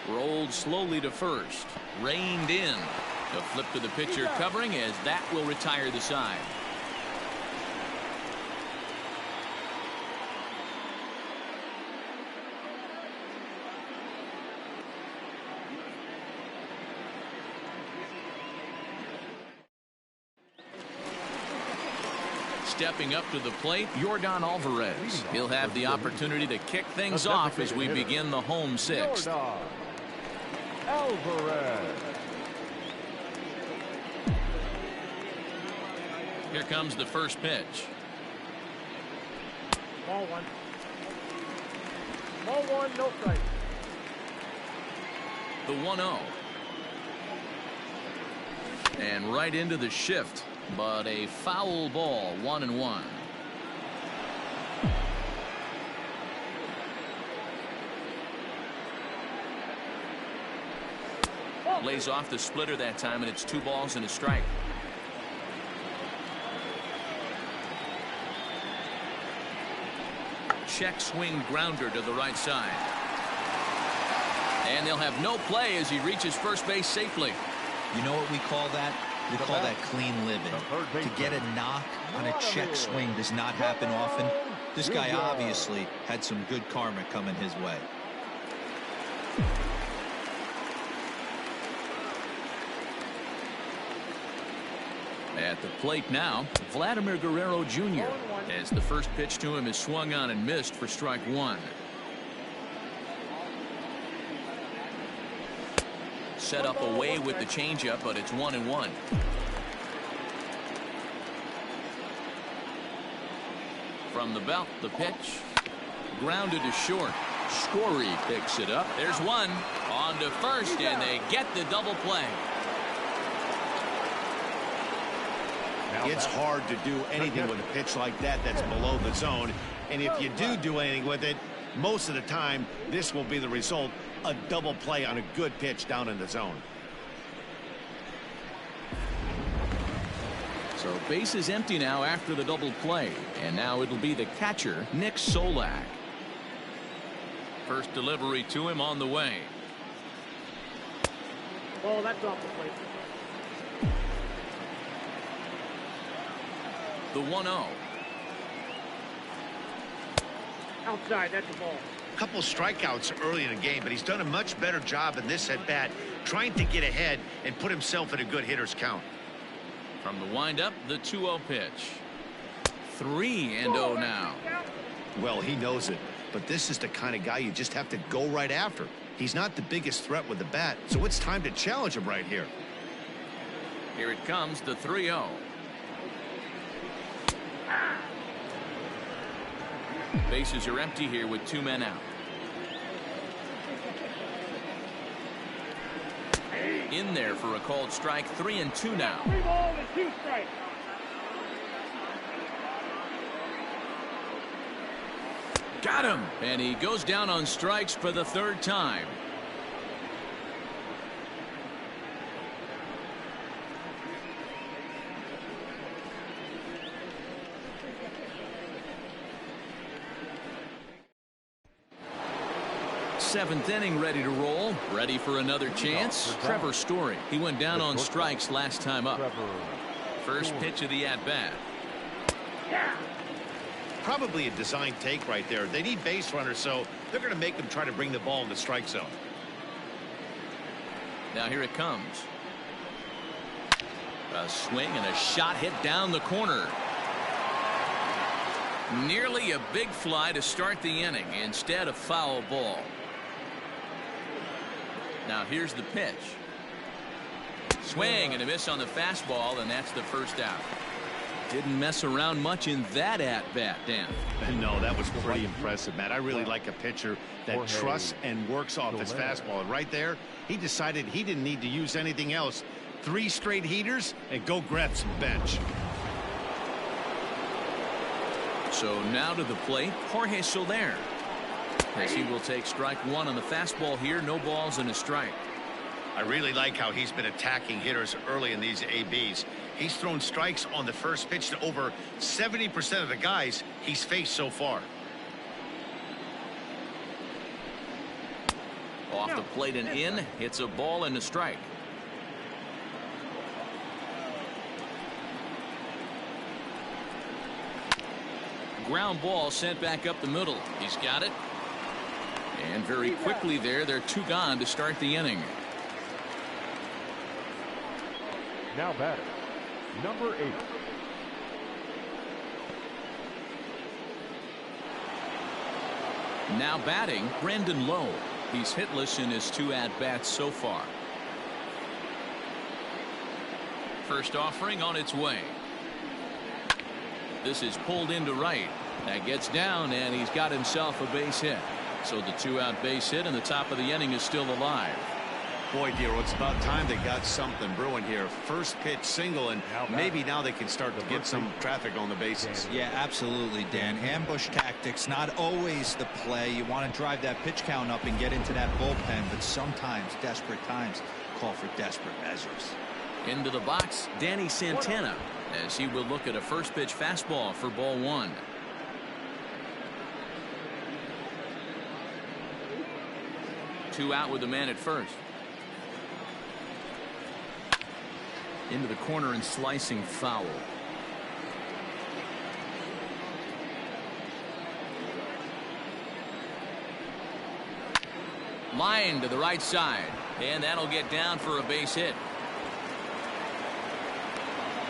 Rolled slowly to first. Reined in. A flip to the pitcher covering as that will retire the side. Stepping up to the plate, Yordan Alvarez. He'll have the opportunity to kick things off as we begin the home 6th. Yordan Alvarez. Here comes the first pitch. Ball 1. Ball 1, no strike. The 1-0. And right into the shift. But a foul ball, 1-1. Lays off the splitter that time, and it's 2 balls and a strike. check swing grounder to the right side. And they'll have no play as he reaches first base safely. You know what we call that? We call that clean living. To get a knock on a check swing does not happen often. This guy obviously had some good karma coming his way. At the plate now, Vladimir Guerrero Jr. as the first pitch to him is swung on and missed for strike one. Set up away with the changeup, but it's 1-1. From the belt, the pitch. Grounded to short. Story picks it up. There's one. On to first, and they get the double play. It's hard to do anything with a pitch like that that's below the zone. And if you do anything with it, most of the time, this will be the result. A double play on a good pitch down in the zone. So base is empty now after the double play. And now it'll be the catcher, Nick Solak. First delivery to him on the way. Oh, that's off the plate. The 1-0. Outside, that's the ball. A couple strikeouts early in the game, but he's done a much better job in this at bat, trying to get ahead and put himself in a good hitter's count. From the windup, the 2-0 pitch. 3-0 now. Well, he knows it, but this is the kind of guy you just have to go right after. He's not the biggest threat with the bat, so it's time to challenge him right here. Here it comes, the 3-0. Bases are empty here with 2 men out. In there for a called strike. 3-2 now. 3 balls and 2 strikes. Got him, and he goes down on strikes for the 3rd time. Seventh inning, ready to roll, ready for another chance. Trevor Story. He went down on strikes last time up. First pitch of the at-bat. Probably a design take right there. They need base runners, so they're going to make them try to bring the ball in the strike zone. Now here it comes. A swing and a shot hit down the corner. Nearly a big fly to start the inning. Instead, a foul ball. Now here's the pitch. Swing and a miss on the fastball, and that's the first out. Didn't mess around much in that at-bat, Dan. No, that was pretty impressive, Matt. I really like a pitcher that trusts and works off his fastball. And right there, he decided he didn't need to use anything else. 3 straight heaters and go grab some bench. So now to the plate, Jorge Soler. As he will take strike 1 on the fastball here. No balls and a strike. I really like how he's been attacking hitters early in these ABs. He's thrown strikes on the first pitch to over 70% of the guys he's faced so far. Off the plate and in. It's a ball and a strike. Ground ball sent back up the middle. He's got it. And very quickly there, they're 2 gone to start the inning. Now batter, number 8. Now batting, Brandon Lowe. He's hitless in his 2 at-bats so far. First offering on its way. This is pulled into right. That gets down, and he's got himself a base hit. So the 2-out base hit, and the top of the inning is still alive. Boy, Dero, it's about time they got something brewing here. First pitch single, and maybe now they can start to get some traffic on the bases. Yeah, absolutely, Dan. Ambush tactics, not always the play. You want to drive that pitch count up and get into that bullpen, but sometimes desperate times call for desperate measures. Into the box, Danny Santana, as he will look at a first pitch fastball for ball 1. 2 out with the man at first. Into the corner and slicing foul. Line to the right side, and that'll get down for a base hit.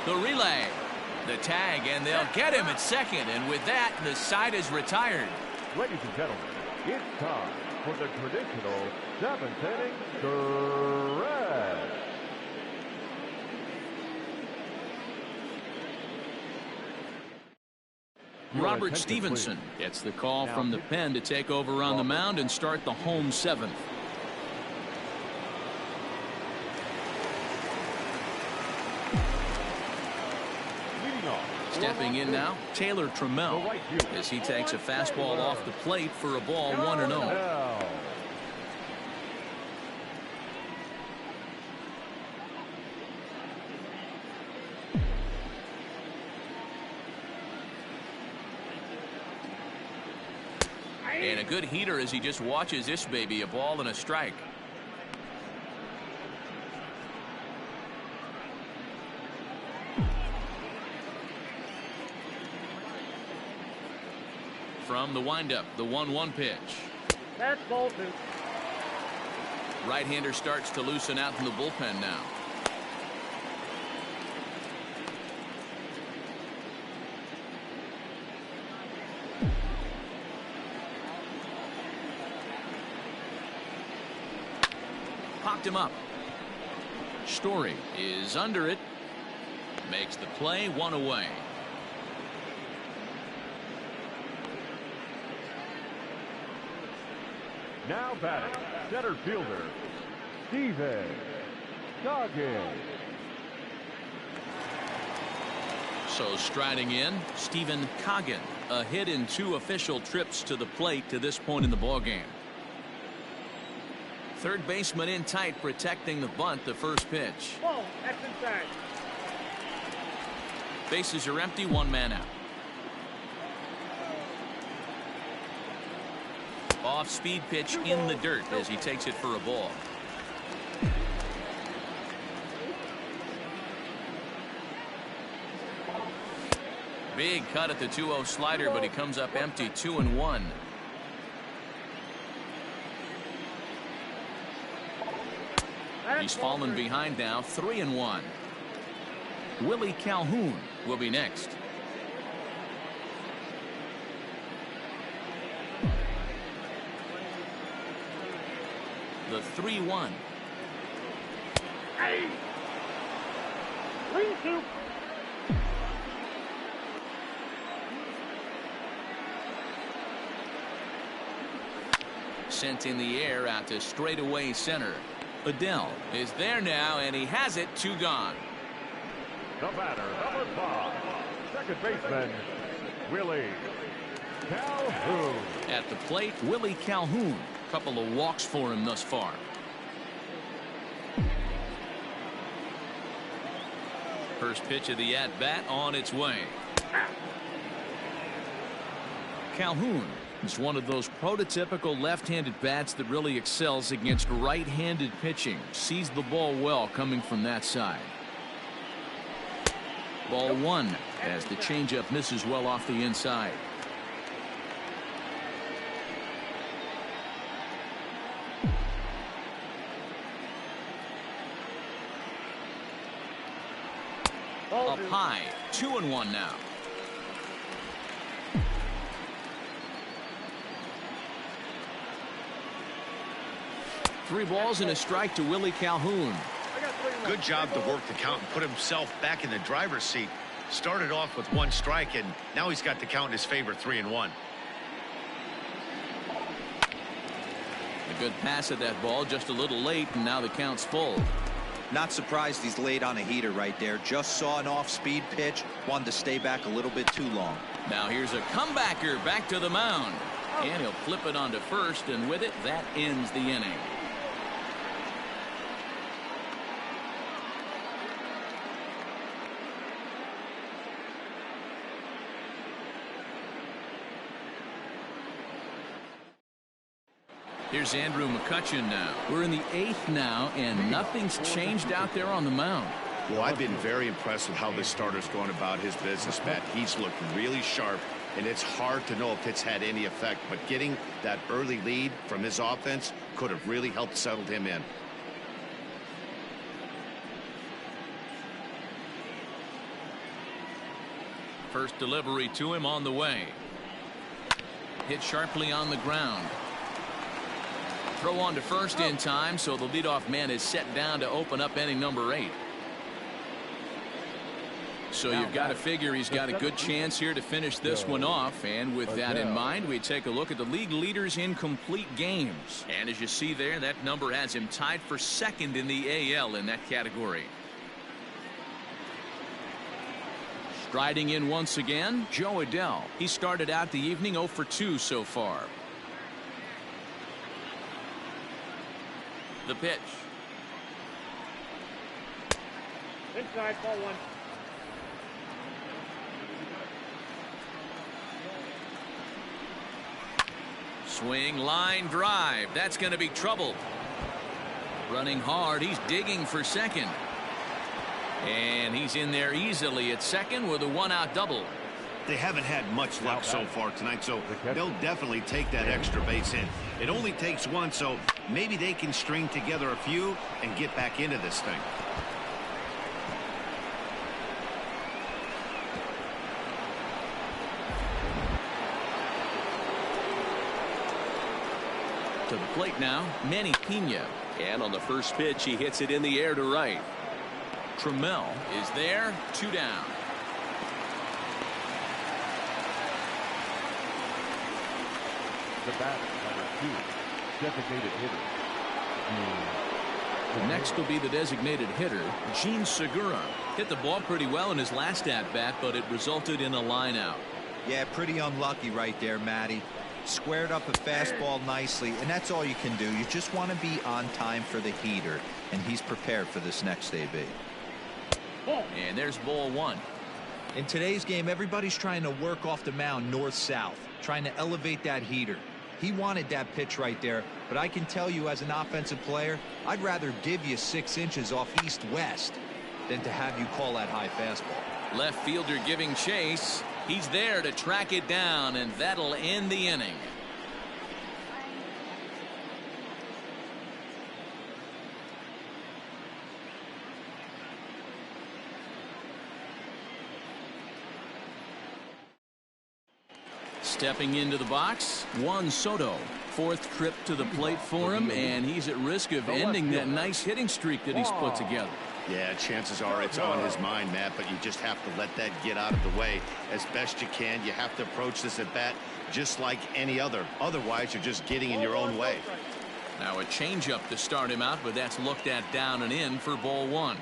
The relay, the tag, and they'll get him at second, and with that the side is retired. Ladies and gentlemen, it's time for the traditional 7th inning stretch. Robert Stevenson gets the call from the pen to take over on the mound and start the home 7th. Stepping in now, Taylor Trammell, as he takes a fastball off the plate for a ball 1-0. And a good heater as he just watches this baby, a ball and a strike. From the windup, the 1-1 pitch. That's ball 2. Right-hander starts to loosen out from the bullpen now. Popped him up. Story is under it. Makes the play, 1 away. Now batting, center fielder, Steven Goggins. So striding in, Stephen Coggin, a hit in 2 official trips to the plate to this point in the ballgame. Third baseman in tight, protecting the bunt, the first pitch. Ball, that's inside. Bases are empty, 1 man out. Off speed pitch in the dirt as he takes it for a ball. Big cut at the 2-0 slider, but he comes up empty, 2-1. He's fallen behind now, 3-1. Willie Calhoun will be next. The 3-1. Hey! 3-2. Sent in the air out to straightaway center. Adele is there now, and he has it, 2 gone. The batter, number 5, second baseman, Willie Calhoun. At the plate, Willie Calhoun. Couple of walks for him thus far. First pitch of the at-bat on its way. Calhoun is one of those prototypical left-handed bats that really excels against right-handed pitching. Sees the ball well coming from that side. Ball 1 as the changeup misses well off the inside. Up high, 2-1 now. Three balls and a strike to Willie Calhoun. Good job to work the count and put himself back in the driver's seat. Started off with 1 strike, and now he's got the count in his favor, 3-1. A good pass at that ball, just a little late, and now the count's full. Not surprised he's laid on a heater right there. Just saw an off-speed pitch. Wanted to stay back a little bit too long. Now here's a comebacker back to the mound. And he'll flip it onto first, and with it, that ends the inning. Here's Andrew Mccutcheon now. We're in the 8th now, and nothing's changed out there on the mound. Well, I've been very impressed with how this starter's going about his business, Matt. He's looked really sharp, and it's hard to know if it's had any effect. But getting that early lead from his offense could have really helped settle him in. First delivery to him on the way. Hit sharply on the ground. Throw on to first in time, so the leadoff man is set down to open up inning number 8. So you've got to figure he's got a good chance here to finish this one off. And with that in mind, we take a look at the league leaders in complete games. And as you see there, that number has him tied for 2nd in the AL in that category. Striding in once again, Joe Adell. He started out the evening 0 for 2 so far. The pitch. Inside, ball 1. Swing, line drive. That's going to be trouble. Running hard. He's digging for second. And he's in there easily at second with a 1-out double. They haven't had much luck so far tonight, so they'll definitely take that extra base hit. It only takes one, so maybe they can string together a few and get back into this thing. To the plate now, Manny Pena. And on the first pitch, he hits it in the air to right. Trammell is there, 2 down. The bat, number 2, designated hitter. Next will be the designated hitter, Jean Segura. Hit the ball pretty well in his last at-bat, but it resulted in a line-out. Yeah, pretty unlucky right there, Matty. Squared up a fastball nicely, and that's all you can do. You just want to be on time for the heater, and he's prepared for this next AB. And there's ball 1. In today's game, everybody's trying to work off the mound north-south, trying to elevate that heater. He wanted that pitch right there, but I can tell you as an offensive player, I'd rather give you 6 inches off east-west than to have you call that high fastball. Left fielder giving chase. He's there to track it down, and that'll end the inning. Stepping into the box, Juan Soto. 4th trip to the plate for him, and he's at risk of ending that nice hitting streak that he's put together. Yeah, chances are it's on his mind, Matt, but you just have to let that get out of the way as best you can. You have to approach this at bat just like any other. Otherwise, you're just getting in your own way. Now a changeup to start him out, but that's looked at down and in for ball 1.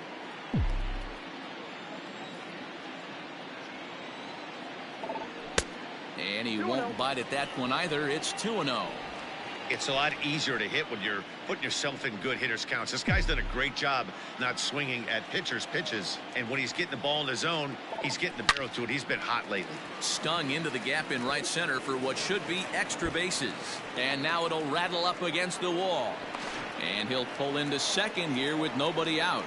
And he won't bite at that one either. It's 2-0. It's a lot easier to hit when you're putting yourself in good hitters counts. This guy's done a great job not swinging at pitchers' pitches. And when he's getting the ball in the zone, he's getting the barrel to it. He's been hot lately. Stung into the gap in right center for what should be extra bases. And now it'll rattle up against the wall. And he'll pull into second here with nobody out.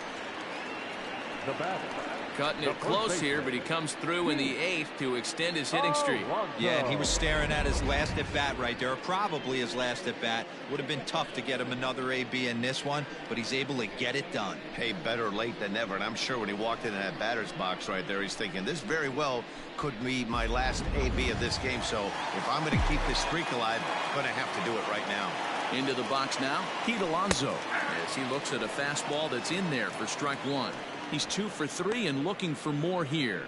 The batter. Cutting it close here, but he comes through in the 8th to extend his hitting streak. Yeah, and he was staring at his last at-bat right there, probably his last at-bat. Would have been tough to get him another AB in this one, but he's able to get it done. Hey, better late than never, and I'm sure when he walked into that batter's box right there, he's thinking, this very well could be my last AB of this game, so if I'm going to keep this streak alive, I'm going to have to do it right now. Into the box now, Pete Alonzo, as he looks at a fastball that's in there for strike 1. He's 2 for 3 and looking for more here.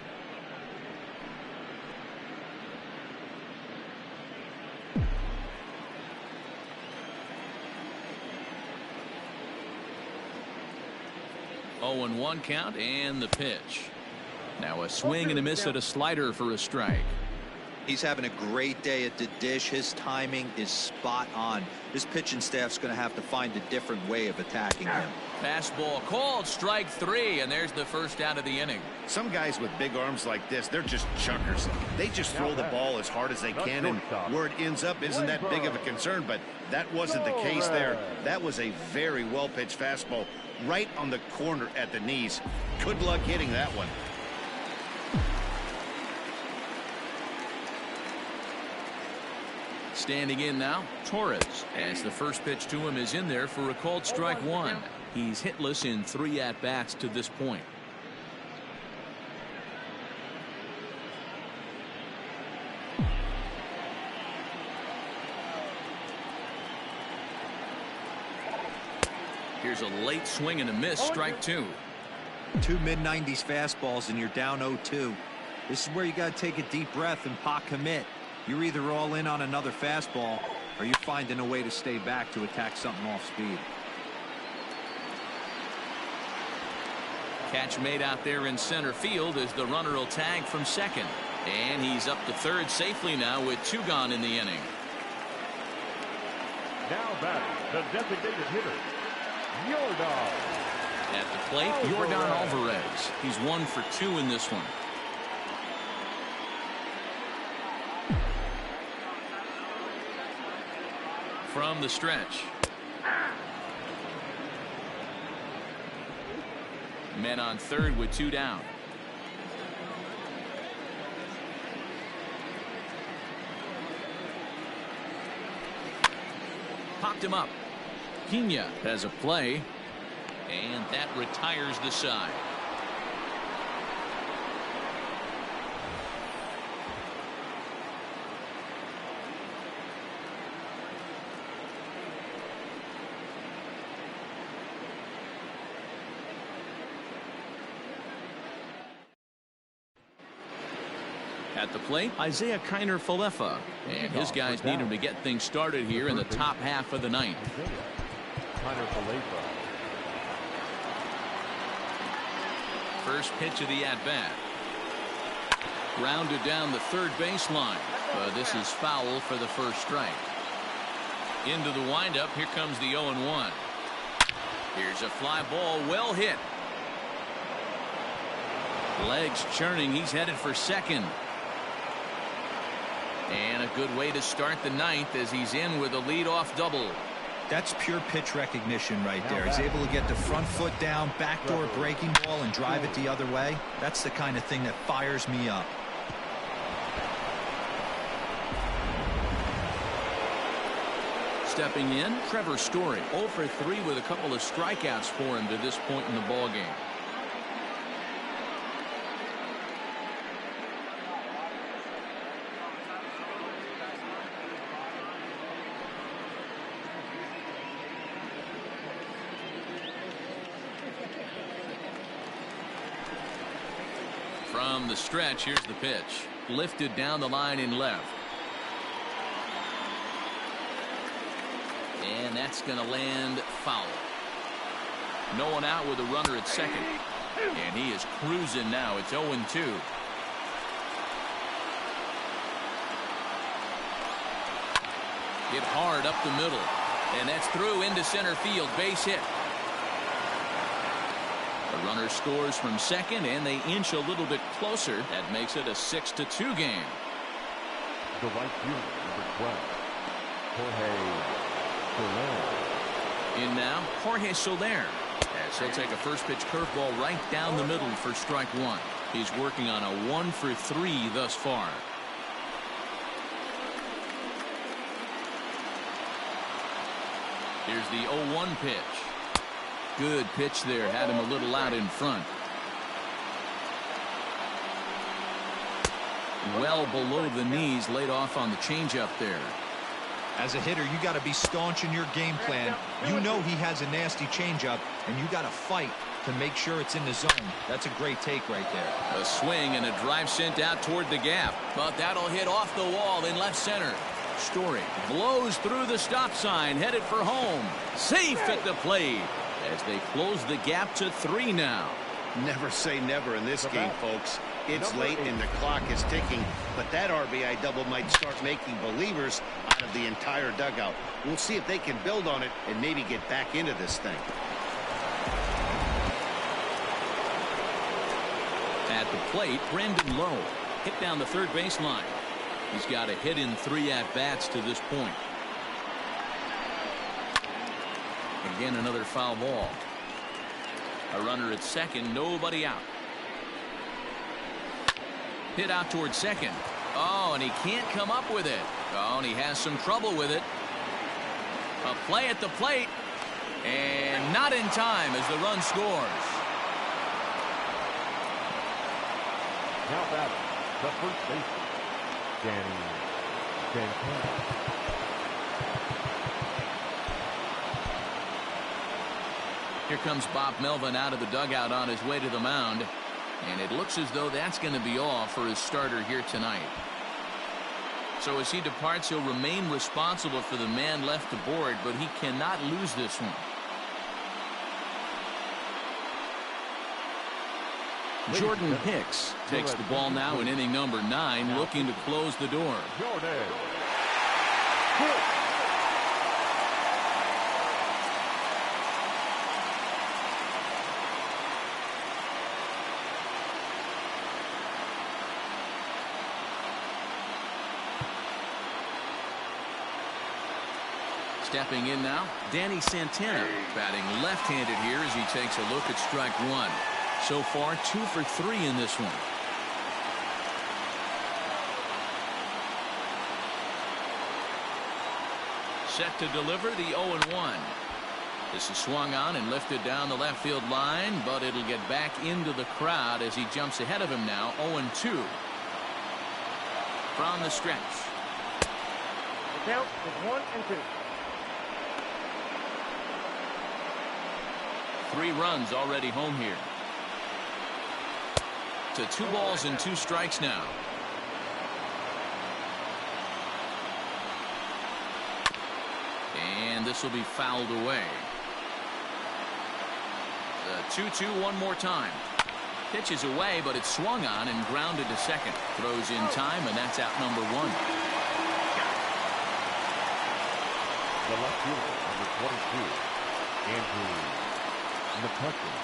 Oh, and 1 count and the pitch. Now a swing and a miss at a slider for a strike. He's having a great day at the dish. His timing is spot on. His pitching staff's going to have to find a different way of attacking him. Fastball called, strike 3, and there's the first out of the inning. Some guys with big arms like this, they're just chuckers. They just throw the ball as hard as they can, and where it ends up isn't that big of a concern, but that wasn't the case there. That was a very well-pitched fastball right on the corner at the knees. Good luck hitting that one. Standing in now, Torres, as the first pitch to him is in there for a called strike 1. He's hitless in 3 at-bats to this point. Here's a late swing and a miss, strike 2. 2 mid-90s fastballs and you're down 0-2. This is where you got to take a deep breath and pot commit. You're either all in on another fastball or you're finding a way to stay back to attack something off speed. Catch made out there in center field as the runner will tag from second. And he's up to third safely now with 2 gone in the inning. Now back, the designated hitter, Yordan. At the plate, Yordan Alvarez. He's 1 for 2 in this one. From the stretch. Men on third with 2 down. Popped him up. Pena has a play, and that retires the side. At the plate, Isaiah Kiner-Falefa, and his guys need him to get things started here in the top half of the ninth. First pitch of the at-bat. Grounded down the third baseline. This is foul for the first strike. Into the windup. Here comes the 0-1. Here's a fly ball, well hit. Legs churning. He's headed for second. And a good way to start the ninth as he's in with a leadoff double. That's pure pitch recognition right there. He's able to get the front foot down, backdoor breaking ball, and drive it the other way. That's the kind of thing that fires me up. Stepping in, Trevor Story, 0 for 3 with a couple of strikeouts for him to this point in the ballgame. From the stretch, here's the pitch. Lifted down the line in left. And that's going to land foul. No one out with a runner at second. And he is cruising now. It's 0-2. Hit hard up the middle. And that's through into center field. Base hit. The runner scores from second, and they inch a little bit closer. That makes it a 6-2 game. The right fielder, number 12, Jorge Soler. In now, Jorge Soler. As he'll take a first pitch curveball right down the middle for strike 1. He's working on a 1 for 3 thus far. Here's the 0-1 pitch. Good pitch there. Had him a little out in front. Well below the knees, laid off on the changeup there. As a hitter, you got to be staunch in your game plan. You know he has a nasty changeup, and you got to fight to make sure it's in the zone. That's a great take right there. A swing and a drive sent out toward the gap, but that'll hit off the wall in left center. Story blows through the stop sign, headed for home. Safe at the plate as they close the gap to 3 now. Never say never in this game, folks. It's late and the clock is ticking, but that RBI double might start making believers out of the entire dugout. We'll see if they can build on it and maybe get back into this thing. At the plate, Brendan Lowe hit down the third baseline. He's got a hit in 3 at-bats to this point. Again, another foul ball. A runner at second, nobody out. Hit out towards second. Oh, and he can't come up with it. Oh, and he has some trouble with it. A play at the plate, and not in time as the run scores. Now batting, the first baseman, Danny Santana. Here comes Bob Melvin out of the dugout on his way to the mound. And it looks as though that's going to be all for his starter here tonight. So as he departs, he'll remain responsible for the man left aboard, but he cannot lose this one. Jordan Hicks takes the ball now in inning number 9, looking to close the door. Jordan. Stepping in now, Danny Santana, batting left-handed here as he takes a look at strike 1. So far, 2 for 3 in this one. Set to deliver the 0-1. This is swung on and lifted down the left field line, but it'll get back into the crowd as he jumps ahead of him now, 0-2. From the stretch. The count is 1-2. 3 runs already home here. To 2 balls and 2 strikes now. And this will be fouled away. The 2-2 one more time. Pitch is away, but it's swung on and grounded to second. Throws in time, and that's out number 1. The left fielder, number 22, Andrew Mccutcheon.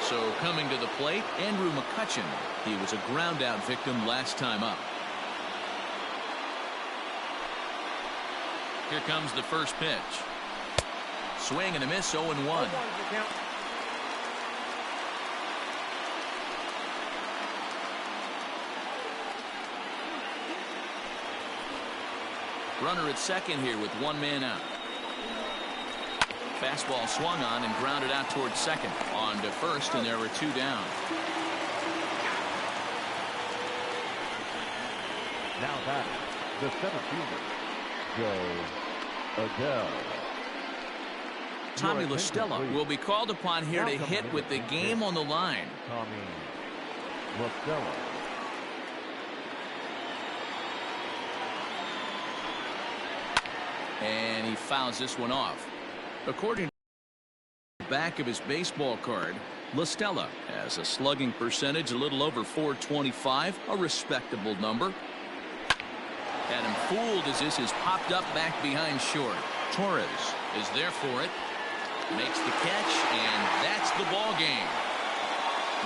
So coming to the plate, Andrew Mccutcheon. He was a ground out victim last time up. Here comes the first pitch. Swing and a miss, 0-1. Runner at second here with 1 man out. Fastball swung on and grounded out towards second. On to first, and there were 2 down. Now batting, the center fielder, Joe Adele. Tommy La Stella will be called upon here to hit with the game on the line. Tommy La Stella. And he fouls this one off. According to the back of his baseball card, La Stella has a slugging percentage a little over .425, a respectable number. Had him fooled as this is popped up back behind short. Torres is there for it. Makes the catch, and that's the ball game.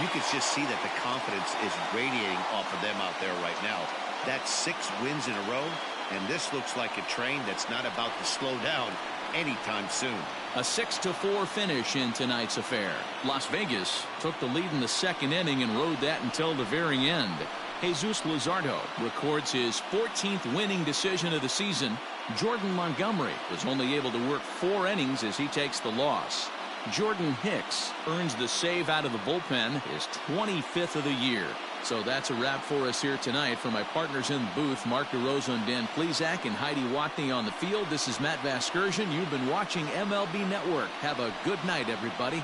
You can just see that the confidence is radiating off of them out there right now. That's 6 wins in a row, and this looks like a train that's not about to slow down anytime soon. A 6-4 finish in tonight's affair. Las Vegas took the lead in the second inning and rode that until the very end. Jesus Luzardo records his 14th winning decision of the season. Jordan Montgomery was only able to work 4 innings as he takes the loss. Jordan Hicks earns the save out of the bullpen, his 25th of the year. So that's a wrap for us here tonight. For my partners in the booth, Mark DeRosa and Dan Plesac and Heidi Watney on the field, this is Matt Vasgersian. You've been watching MLB Network. Have a good night, everybody.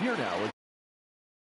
Here now is